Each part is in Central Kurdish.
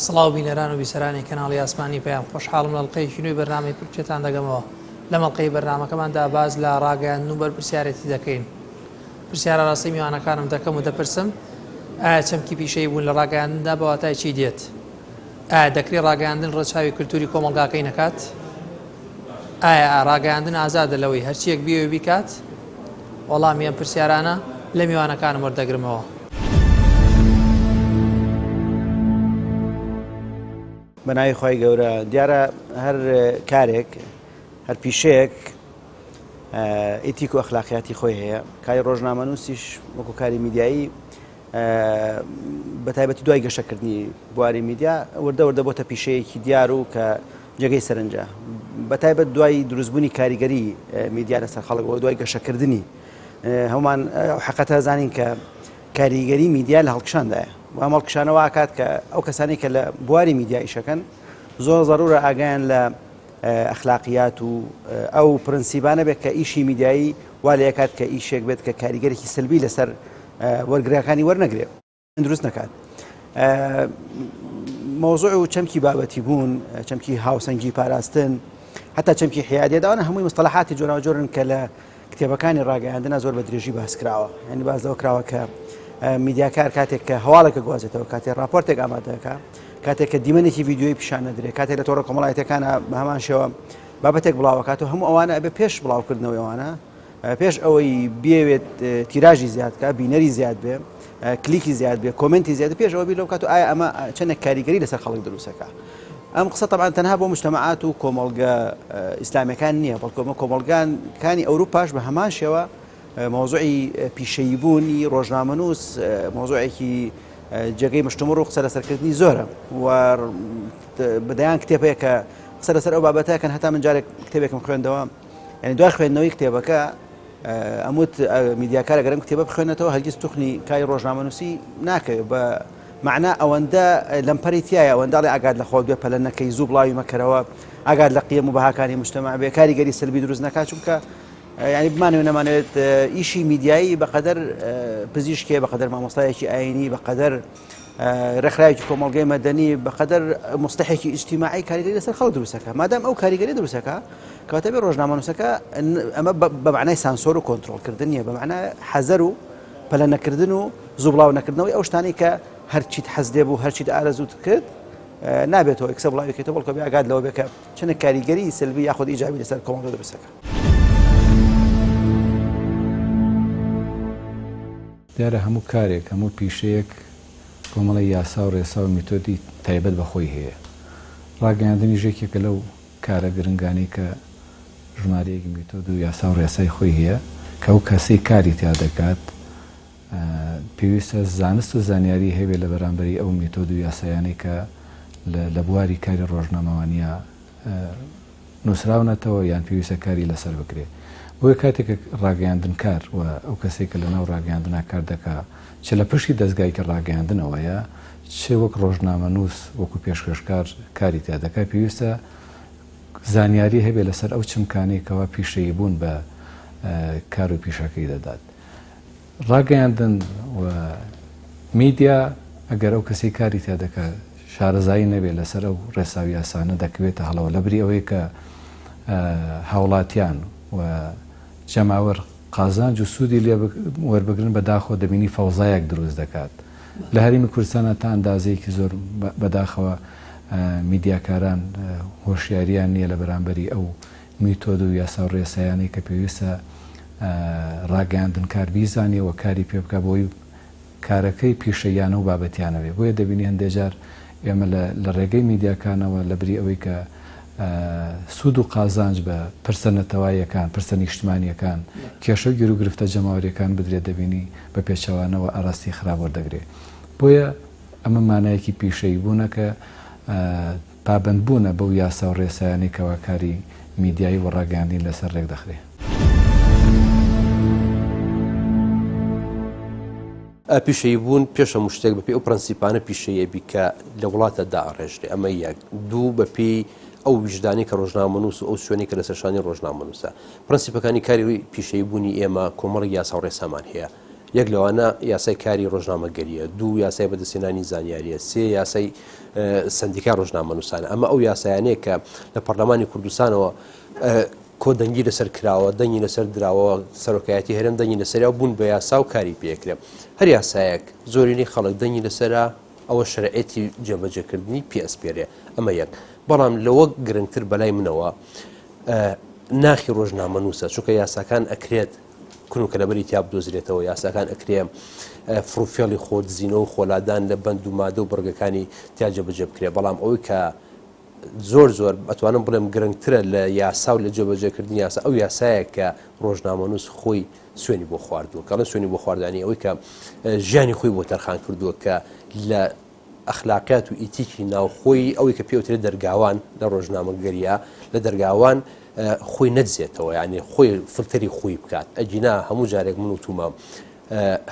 سڵاو بینەران و بیسەرانی کەناڵی ئاسمانی پێیان خۆشحاڵم لە ئەڵقەیەکی نوێی بەرنامەی پرچێتان دەگەمەوە. لەم ئەڵقەی بەرنامەکەماندا باز لە ڕاگەیاندن و بەرپرسیارەتی دەکەین. پرسیارە ڕاستی میوانەکانم دەکەم و دەپرسم ئایا چەمکی پیشەی بوون لە ڕاگەیاندندا بە واتای چی دێت؟ ئایا دەکرێت ڕاگەیاندن ڕەچاوی کولتوری کۆمەڵگاکەی نەکات؟ ئایا ڕاگەیاندن ئازادە لەوەی هەرچیەک بیەوە بیکات؟ وەڵامی ئەم پرسیارانە لە میوانەکانم وەردەگرمەوە. بەناوی خۆی گەورە دیارە هەر کارێک هەر پیشەیەک ئیتیک و ئەخلاقیاتی خۆی هەیە. کاری ڕۆژنامەنووسیش وەکو کاری میدیایی بەتایبەتی دوای گەشەکردنی بواری میدیا وردە بۆتە پیشەیەکی دیار و کە جێگەی سەرنجە. بەتایبەت دوای دروستبوونی کاریگەری میدیا لەسەر خەڵکەوە دوای گەشەکردنی هەمومان حەقەتە زانین کە کاریگەری میدیا لە هەڵکشاندایە و ئەم هەڵکشانەوە ئاکات کە ئەو کەسانی کە لە بواری میدیا ئیشەکەن زۆر ضرورە ئاگایان لە ئەخلاقیات و ئەو پرەنسیبانە بێت کە ئیشی میدیایی وا لە یەکات کە ئیشێک بێت کە کاریگەرێکی سلبی لەسەر وەرگراکانی وەرنەگرێت دروست نەکات. مۆزوع و چەمکی بابەتی بوون، چەمکی هاوسەنگی پاراستن، حتا چەمکی حیادیە داوانە هەمووی مستەلاحاتی جۆراوجۆرن کە لە کتێبەکانی ڕاگەیاندنە زۆر بە درێژی باس کراوە. یعنی باز لەوە کراوە کە میدیاکار کاتێک کە هەواڵێکە گوازێتەوە، کاتێک راپۆرتێک ئامادەکە، کاتێک کە دیمەنێکی ڤیدیۆی پیشان نەدرێت، کاتێک لە تۆڕە کۆمەڵایەتەکانە بە هەمان شێوە بابەتێک بڵاوکات و هەموو ئەوانە ئەبێ پێش بڵاوکردنەوەی ئەوانە پێش ئەوەی بێوێت تیراژی زیادکە، بینەری زیاد بێ، کلیکی زیاد بێ، کۆمنتی زیاد پێش ئەوە بیر لەو کات و ئایا ئەمە چەندێک کاریگەری لەسەر خەڵک دروستەکە. ئەم قسە طبعا تەنها بۆ مجتەمەعات و کۆمەڵگە ئیسلامیەکان نییە، بەڵکو کۆمەڵگەکانی ئەوروپاش بە هەمان شێوە مۆزوعی پیشەیبوونی ڕۆژنامەنووس مۆزوعێکی جێگەی مشتومڕ و قسە لەسەرکردنی زۆرە و بەدەیان کتێبەیە کە قسە لەسەر ئەو بابەتەکەن. هەتا من جارێک کتێبێکم خوێندەوە، یعنی دوای خوێندنەوەی کتێبەکە ئەموت میدیاکارە گەرم کتێبە بخوێنێتەوە هەرگیز توخنی کاری ڕۆژنامەنووسی ناکەوێت بە معنە ئەوەندە لەمپەری تایە، ئەوەنداڵی ئاگاد لە خۆت بێ پەلە نەکەی زوو بڵاوی مەکەرەوە، ئاگاد لە قیەم و بەهاکانی مجتەمەع بێ، کاریگەری سلبی دروست نەکات. چونکە یعنی بمانەوێت نەمانەوێت ئیشی میدیایی بەقەدەر پزیشکێ، بەقەدەر مامۆستایەکی ئاینی، بەقەدەر ڕێکخراوێکی کۆمەڵگەی مەدەنی، بەقەدەر مستەحێکی ئیجتیماعی کاریگەری لەسەر خەڵک دروستەکە. مادام ئەو کاریگەری دروستەکە کەواتە بێ ڕۆژنامەنووسەکە ئەمە بە معنای سانسۆر و کۆنتڕۆڵکردن نیە، بە معنای حەزەر و پەلە نەکردن و زوو بڵاو نەکردنەوەی ئەو شتانی کە هەرچیت حەز دێ بوو هەرچیت ئارەزووت کرد نابێتەوە ئەکسە بڵاویکێتەوە، بەڵکو بێ ئاگاد لەوە بێ کە چەندە کاریگەری سلبی یاخود ئیجابی لەسەر کۆمەڵگە دروستەکە. دیارە هەموو کارێک، هەموو پیشەیەک کۆمەڵی یاسا و ڕێسا و میتۆدی تایبەت بەخۆی هەیە. ڕاگەیاندنی ژێکێکە لەو کارە گرنگانی کە ژمارەیەکی میتۆد و یاسا و ڕێسای خۆی هەیە کە ئەو کەسەی کاری تیا دەکات پێویستە زانست و زانیاری هەبێ لە بەرامبەری ئەو میتۆد و یاسایانەی کە لە بواری کاری ڕۆژنامەوانیە نووسراونەتەوە یان پێویستە کاری لەسەر بکرێت. بۆیە کاتێک ڕاگەیاندن کار و ئەو کەسێک کە لەناو ڕاگەیاندنا کار دەکات چ لە پشتی دەستگای کە ڕاگەیاندنەوەیە چ وەک ڕۆژنامەنووس وەکو پێشکەشکار کاری تیا دەکات پێویستە زانیاری هەبێ لەسەر ئەو چمکانەیەکەوە پیشەیی بوون بە کار و پیشەکەی دەدات. ڕاگەیاندن و میدیا ئەگەر ئەو کەسی کاری تیا دەکات شارەزایی نەبێت لەسەر ئەو ڕێساوی یاسانە دەکەوێتە هەڵەوە لەبری ئەوەی کە هاوڵاتیان و جەماوەر قازانج و سوودی لێ وەربگرن بەداخەوە دەبینی فەوزایەک دروست دەکات. لە هەرێمی کوردستانە تا ئەندازەیەکی زۆر بەداخەوە میدیاکاران هۆشیاریان نییە لە بەرامبەری ئەو میتۆد و یاسا و ڕێسایانەی کە پێویستە ڕاگەیاندن کار بیزانیەوە کاری پێ بکە بۆی کارەکەی پیشەیانە و بابەتیانەوێ. بۆیە دەبینی هەندێک جار ئێمە لە ڕێگەی میدیاکانەوە لەبری ئەوەی کە سوود و قازانج بە پرسە نەتەواییەکان، پرسە نیشتمانیەکان، کێشە گیر و گرفتە جەماوەریەکان بدرێت دەبینی بە پێچەوانەوە ئاراستی خراپ وەردەگرێت. بۆیە ئەمە مانایەکی پیشەی بوونە کە پابەندبوونە بەو یاسا و ڕێسایانەی کەوا کاری میدیایی و ڕاگەیاندین لەسەر ڕێک دەخرێت. پیشەیی بوون پێشە مشتێک بەپێی ئەو پرەنسیپانە پیشەیە بیکە لە وڵاتە داڕێژێ. ئەمە یەک. دوو بەپێی ئەو ویژدانی کە ڕۆژنامەنووس و ئەو سوێنی کە لەسەرشانی ڕۆژنامەنووسە. پرەنسیپەکانی کاری پیشەیی بوونی ئێمە کۆمەڵی یاسا و ڕێسامان هەیە. یەک لەوانە یاسای کاری ڕۆژنامەگەریە، دوو یاسای بەدەستێنانی زانیاریە، سێ یاسای سندیکا ڕۆژنامە نووسانە. ئەمە ئەو یاسایانەیە کە لە پەرلەمانی کوردستانەوە کۆدەنگی لەسەر کراوە، دەنگی لەسەر دراوە، سەرۆکایەتی هەرێم دەنگی لەسەریا بوون بە یاسا و کاری پێکرێ. هەر یاسایەک زۆرینەی خەڵک دەنگی لەسەرە ئەوە شەرعەتی جێبەجێکردنی پێئەسپێرێ. ئەمە یەک. بەڵام لەوە گرنگتر بەلای منەوە ناخی ڕۆژنامە نووسە، چونکە یاساکان ئەکرێت کونکە لەبەری تیا بدۆزرێتەوە، یاساکان ئەکرێ فڕوفێڵی خۆرزیینە و خۆلادان لە بەند و مادە و بەرگەکانی تیا جێبەجێ بکرێ. بەڵام ئەوەی کە زۆر ئەتوانم بڵێم گرنگترە لە یاسا و لە جێبەجێکردنی یاسا ئەو یاسایە کە ڕۆژنامە نووس خۆی سوێنی بۆ خواردووە، کەڵە سوێنی بۆ خواردانی ئەوەی کە ژیانی خۆی بۆ تەرخان کردووە کە لە ئەخلاقیات و ئیتیکی ناوخۆی ئەوەی کە پێوترێت دەرگاوان لە ڕۆژنامەگەریە لە دەرگاوان خۆی نەدزێتەوە، یعنی خۆی فلتەری خۆی بکات. ئەجینا هەموو جارێک من وتومە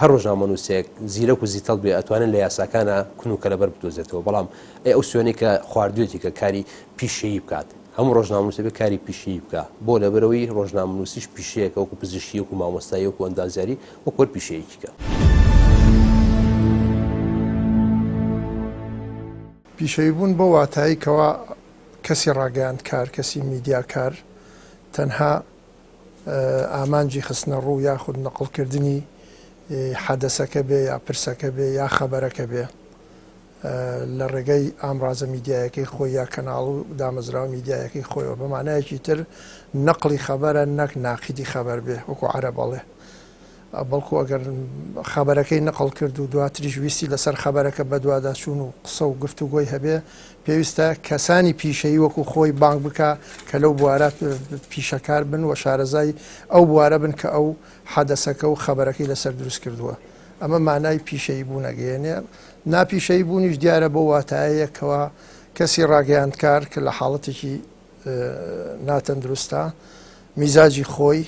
هەر ڕۆژنامە نووسێک زیرەک و زیتەڵ بێ ئەتوانن لە یاساکانە کونکە لەبەر بدۆزێتەوە. بەڵام ئەو سوێنەی کە خواردوێتی کە کاری پیشەیی بکات، هەموو ڕۆژنامە نووسێک کاری پیشەیی بکە، بۆ لەبەرەوەی ڕۆژنامە نووسیش پیشەیەکە وەکو پزیشکی وەکو مامۆستایی وەکو ئەندازیاری وەکو پیشەیەکیکە. پیشەیبوون بۆ واتایی کەوا کەسی ڕاگەیاندکار، کەسی میدیاکار تەنها ئامانجی خستنە ڕوو یاخود نەقڵکردنی حەدەسەکە بێ یا پرسەکە بێ یا خەبەرەکە بێ لە ڕێگەی ئامڕازە میدیایەکەی خۆی یا کەناڵ و دامەزراوە میدیایەکەی خۆیەوە بە مانایەکی تر نەقلی خەبەرە نەک ناقیدی خەبەر بێ وەکو عەرە بەڵێ. بەڵکو ئەگەر خەبەرەکەی نەقڵ کرد و دواتریش ویستی لەسەر خەبەرەکە بە دوواداچوون و قسە و گفتوگۆی هەبێ پێویستە کەسانی پیشەیی وەکو خۆی بانگ بکە کە لەو بوارە پیشەکار بن و شارەزای ئەو بوارە بن کە ئەو حەدەسەکە و خەبەرەکەی لەسەر دروست کردووە. ئەمە مانای پیشەیی بوونەگەیەنێ. ناپیشەیی بوونیش دیارە بۆ واتایەکەوە کەسی ڕاگەیاندکار کە لە حاڵەتێکی ناتەندروستە میزاجی خۆی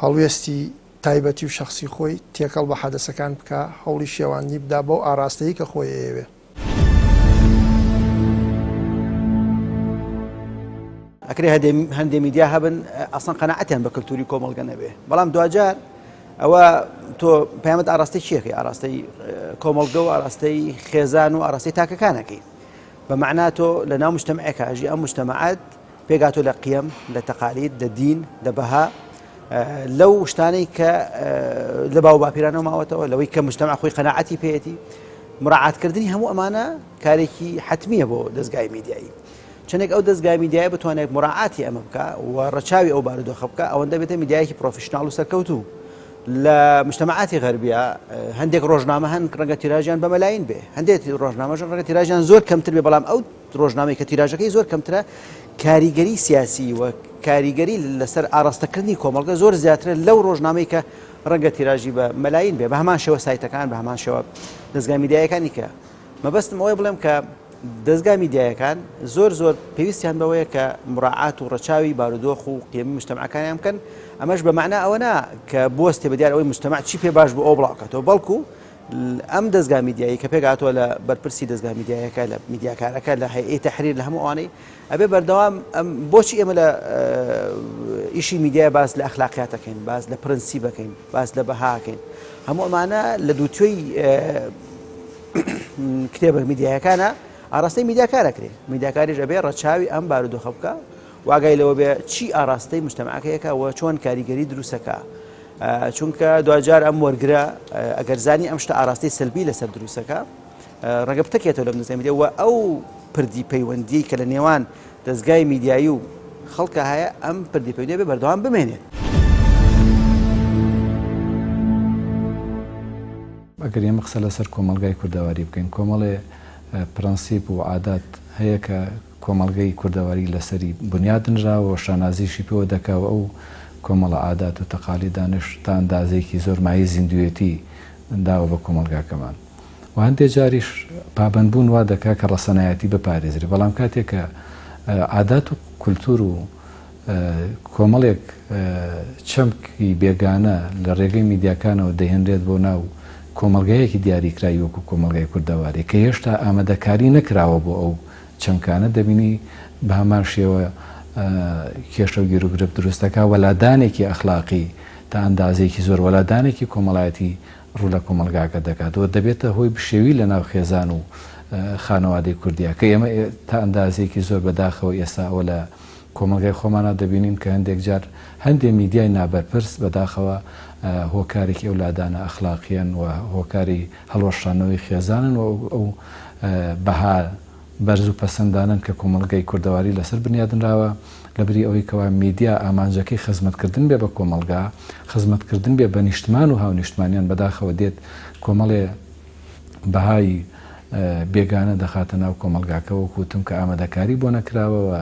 هەڵوێستی تایبەتی و شخصی خۆی تێکەڵ بە حەدەسەکان بکە، هەوڵی شێوانی بدا بۆ ئاراستەیی کە خۆی ئێوێ. ئەکرێ هەندێک میدیا هەبن ئەسڵەن قەناعەتیان بە کەلتوری کۆمەڵگە نەبێ. بەڵام دوجار ئەوە تۆ پەیامەت ئاراستەی چیەکەی؟ ئاراستەی کۆمەڵگە و ئاراستەی خێزان و ئاراستەی تاکەکانەکەی. بەمەعنا تۆ لە ناو مجتەمعێکە ئەژی ئەم مجتەمەعات پێگاتۆ لە قیەم، لە تەقالید، لە دین، لە بەها، لەو شتانەی کە لە باو باپیرانەوە ماوەتەوە، لەوەی کە مجتەمع خۆی قەناعەتی پێێتی، مراعاتکردنی هەموو ئەمانە کارێکی حتمیە بۆ دەستگای میدیایی. چەندێک ئەو دەستگای میدیای بتوانێت مراعاتی ئەمە بکە و ڕەچاوی ئەو بارودۆخە بکە، ئەوەندە بێتە میدیایەکی پرۆفیشناڵ و سەرکەوتوو. لە مجتەمعاتی غەربیە هەندێک ڕۆژنامە هەن ڕەنگە تیراژیان بە مەلاین بێ، هەندێک ڕۆژنامەژە ڕەنگە تیراژیان زۆر کەمتر بێ، بەڵام ئەو ڕۆژنامەی کە تیراژەکەی زۆر کەمترە کاریگەری سیاسی و کاریگەری لەسەر ئاراستەکردنی کۆمەڵگە زۆر زیاترە لەو ڕۆژنامەی کە ڕەنگە تیراژی بە مەلاین بێ. بە هەمان شێوە سایتەکان، بە هەمان شێوە دەستگای میدیایەکانی کە مەبەستم ئەوەی بڵێم کە دەستگای میدیایەکان زۆر پێویستیان بەوەیە کە مراعات و ڕەچاوی بارودۆخ و قیەمی مجتەمعەکانیان بکەن. ئەمەش بە معنە ئەوە نا کە بوەستێ بەدیار ئەوەی مجتەمع چی پێ باش بوو ئەو بڵاوکاتەوە، بەڵکو ئەم دەستگای میدیایی کە پێگاتوە لە بەرپرسی دەستگای میدیایەکە لە میدیاکارەکە لە هەیئەی تەحریر لە هەموو ئەوانەی ئەبێ بەردەوام بۆچی ئێمە لە ئیشی میدیای باس لە ئەخلاقیاتەکەین، باس لە پرەنسیبەکەین، باس لە بەهاکەین، هەموو ئەمانە لە دووتوێی کتێبە میدیایەکانە ئاراستەی میدیاکارەکرێ. میدیاکاریش ئەبێ ڕەچاوی ئەم بارودۆخە بکە، واگای لەوە بێ چی ئاراستەی مجتەمعەکەیەکە و چۆن کاریگەری دروستەکە. چونکە دوجار ئەم وەرگرە ئەگەر زانی ئەم شتە ئاراستەی سلبی لەسەر دروستەکە ڕەنگە بتەکێتەوە لە دەستگای میدیا و ئەو پردی پەیوەندی کە لە نێوان دەستگای میدیایی و خەڵکە هەیە ئەم پردی پەیوەندی بێ بەردەوام بمێنێت. ئەگەر ئێمە قسە لەسەر کۆمەڵگای کوردەواری بکەین، کۆمەڵێ پرەنسیپ و عادات هەیە کە کۆمەڵگەی کوردەواری لەسەری بنیادنراوە و شانازیشی پێوە دەکاوە ئەو کۆمەڵە عادات و تەقالی دانش تا ئەندازەیەکی زۆر مای زیندوێتی داوە بە کۆمەلگاکەمان و هەندێک جاریش پابندبوون وا دەکا کە ڕەسەنایەتی بپارێزری. بەڵام کاتێک کە عادات و کولتور و کۆمەڵێک چەمکی بێگانە لە ڕێگەی میدیاکانەوە دەهێنرێت بۆ ناو کۆمەلگایەکی دیاریکراوی وەکو کۆمەلگای کوردەواری کە هێشتا ئامادەکاری نەکراوە بۆ ئەو چەمکانە، دەبینی بە هەمان شێوە کێشە و گیرروگرب دروستەکە، وەلادانێکی ئەخلاقی تا ئەندازێکی زۆر وەلادانێکی کۆمەڵایەتی ڕوو لە کۆمەلگاکە دەکاتەوە دەبێتە هۆی بشێوی لە ناو خێزان و خانەوادەی کوردیا کە ئێمە تا ئەندازێکی زۆر بەداخەوە ئێستاەوە لە کۆمەلگای خۆمانە دەبینین کە هەندێک جار هەندێک میدیای نابەرپرس بەداخەوە هۆکارێکی ئەو لادانە ئەخلاقیان و هۆکاری هەڵوەشانەوەی خێزانن و ئەو بەها بەرز و پەسەندانن کە کۆمەلگای کوردەواری لەسەر بنیادنراوە لەبری ئەوەی کەوا میدیا ئامانجەکەی خزمەتکردن بێ بە کۆمەلگا خزمەتکردن بێ بە نیشتمان و هاونیشتمانیان بەداخەوە دێت کۆمەڵێ بەهای بێگانە دەخاتە ناو کۆمەلگاکە و کوتم کە ئامادەکاری بۆ نەکراوەوە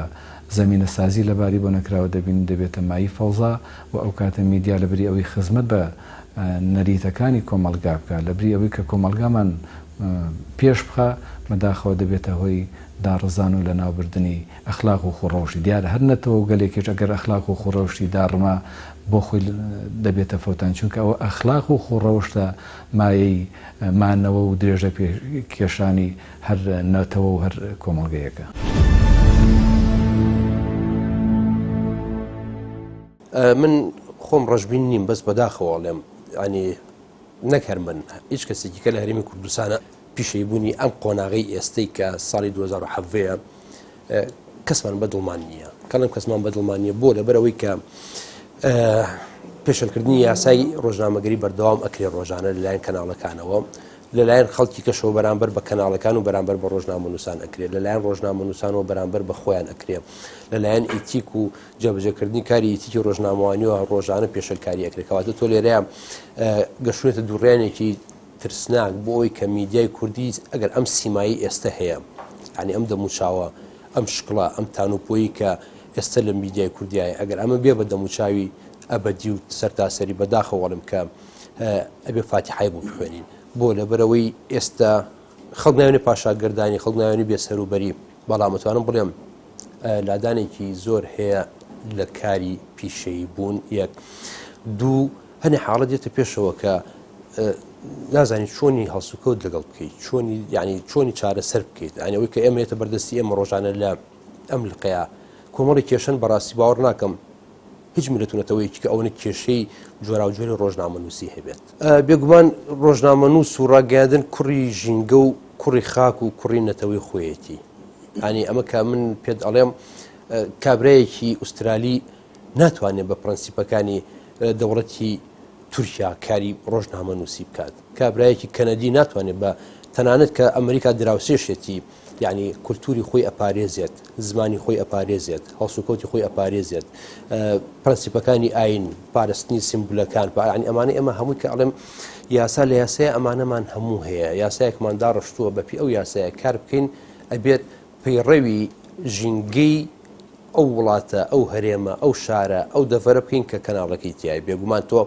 زمینە سازی لەباری بۆ نەکراوە دەبین دەبێتە مای فەوزا و ئەو کاتە میدیا لەبری ئەوەی خزمەت بە نەریتەکانی کۆمەلگا بکە لەبری ئەوەی کە کۆمەلگامان پێش بخە بەداخەوە دەبێتە هۆی داڕزان و لە ناوبردننی ئەخلاق و خوڕەوشی دیارە هەر نەتەوە و گەلێکێک ئەگەر ئەخلاق و خوڕەوشی داڕما بۆ خۆی دەبێتە فەوتان چونکە ئەوە ئەخلاق و خوڕەوشتە مایەی مانەوە و درێژە کێشانی هەر نەتەوە و هەر کۆمەلگەیەکە. من خۆم ڕژبین نیم بەس بەداخەوە لێم ینی نەکەر من هیچ کەسێکی کە لە هەرێمی کوردستانە پیشەیبوونی ئەم قۆناغی ئێستەی کە ساڵی 2007 کەسمان بەدڵمان نییە کەڵم کەسمان بەدڵمان نیە بۆ لەبەرەوەی کە پێشەلکردنی یاسای ڕۆژنامەگەری بەردەوام ئەکرێ ڕۆژانە لەلایەن کەناڵەکانەوە لەلایەن خەڵکی کەشەوە بەرامبەر بە کەناڵەکان و بەرامبەر بە ڕۆژنامەنووسان ئەکرێت لەلایەن ڕۆژنامەنووسانەوە بەرامبەر بە خۆیان ئەکرێت لەلایەن ئیتیک و جێبەجێکردنی کاری ئیتیکی ڕۆژنامەوانیەوە ڕۆژانە پێشەلکاری ئەکرێت کەواتە تۆ لێرەیە گەشتێتە دووڕێنێکی ترسناک بۆ ئەوی کە میدیای کوردی ئەگەر ئەم سیمایی ئێستا هەیە ینی ئەم دەموچاوە ئەم شکڵە ئەم تانوپۆیی کە ئێستا لە میدیای کوردیایە ئەگەر ئەمە بێ بە دەموچاوی ئەبەدی و سەرتاسەری بەداخەوەڵم کە ئەبێ فاتیحای بوو بخوێنین بۆ لەبەرەوەی ئێستا خەڵک ناوێنێ پاشاگردانی خەڵک ناوێنی بێسەروبەری بەڵام متوانم بڵێم لادانێکی زۆر هەیە لە کاری پیشەیی بوون یەک دوو هەنێ حاڵەت دێتە پێشەوە کە نازانیت چۆنی هەڵسوکەوت لەگەڵ بکەیت چۆنی ینی چۆنی چارەسەر بکەیت ئەوەی کە ئێمەێتە بەردەستی ئێمە ڕۆژانە لە ئەم لقەیە کۆمەڵی کێشەن بەڕاستی باوەڕ ناکەم هیچ میلەتونەتەوەیکی کە ئەوەنە کێشەی جۆراوجۆری ڕۆژنامەنووسی هەبێت بێگومان ڕۆژنامەنووس و ڕاگەاندن کوڕی ژینگە و کوڕی خاک و کوڕی نەتەوەی خۆیەتی ینی ئەمە کە من پێت ئەڵێم کابرایەکی ئوسترالی ناتوانێت بە پرەنسیپەکانی دەوڵەتی تورکیا کاری ڕۆژنامەنووسی بکات کابرایەکی کەنەدی ناتوانێت بە تەنانەت کە ئەمریکا دراوسێشێتی یعنی کولتوری خۆی ئەپارێزێت زمانی خۆی ئەپارێزێت هەڵسوکەوتی خۆی ئەپارێزێت پرەنسیپەکانی ئاین پاراستنی سیمبولەکان ینی ئەمانە ئێمە هەمووی کە ئەڵێم یاسا لە یاسای ئەمانەمان هەموو هەیە یاسایەکماندا ڕشتووە بەپی ئەو یاسایە کار بکەین ئەبێت پەیڕەوی ژینگەی ئەو وڵاتە ئەو هەرێمە ئەو شارە ئەو دەڤەرە بکەین کە کەناڵەکەی تایە بێگومان تۆ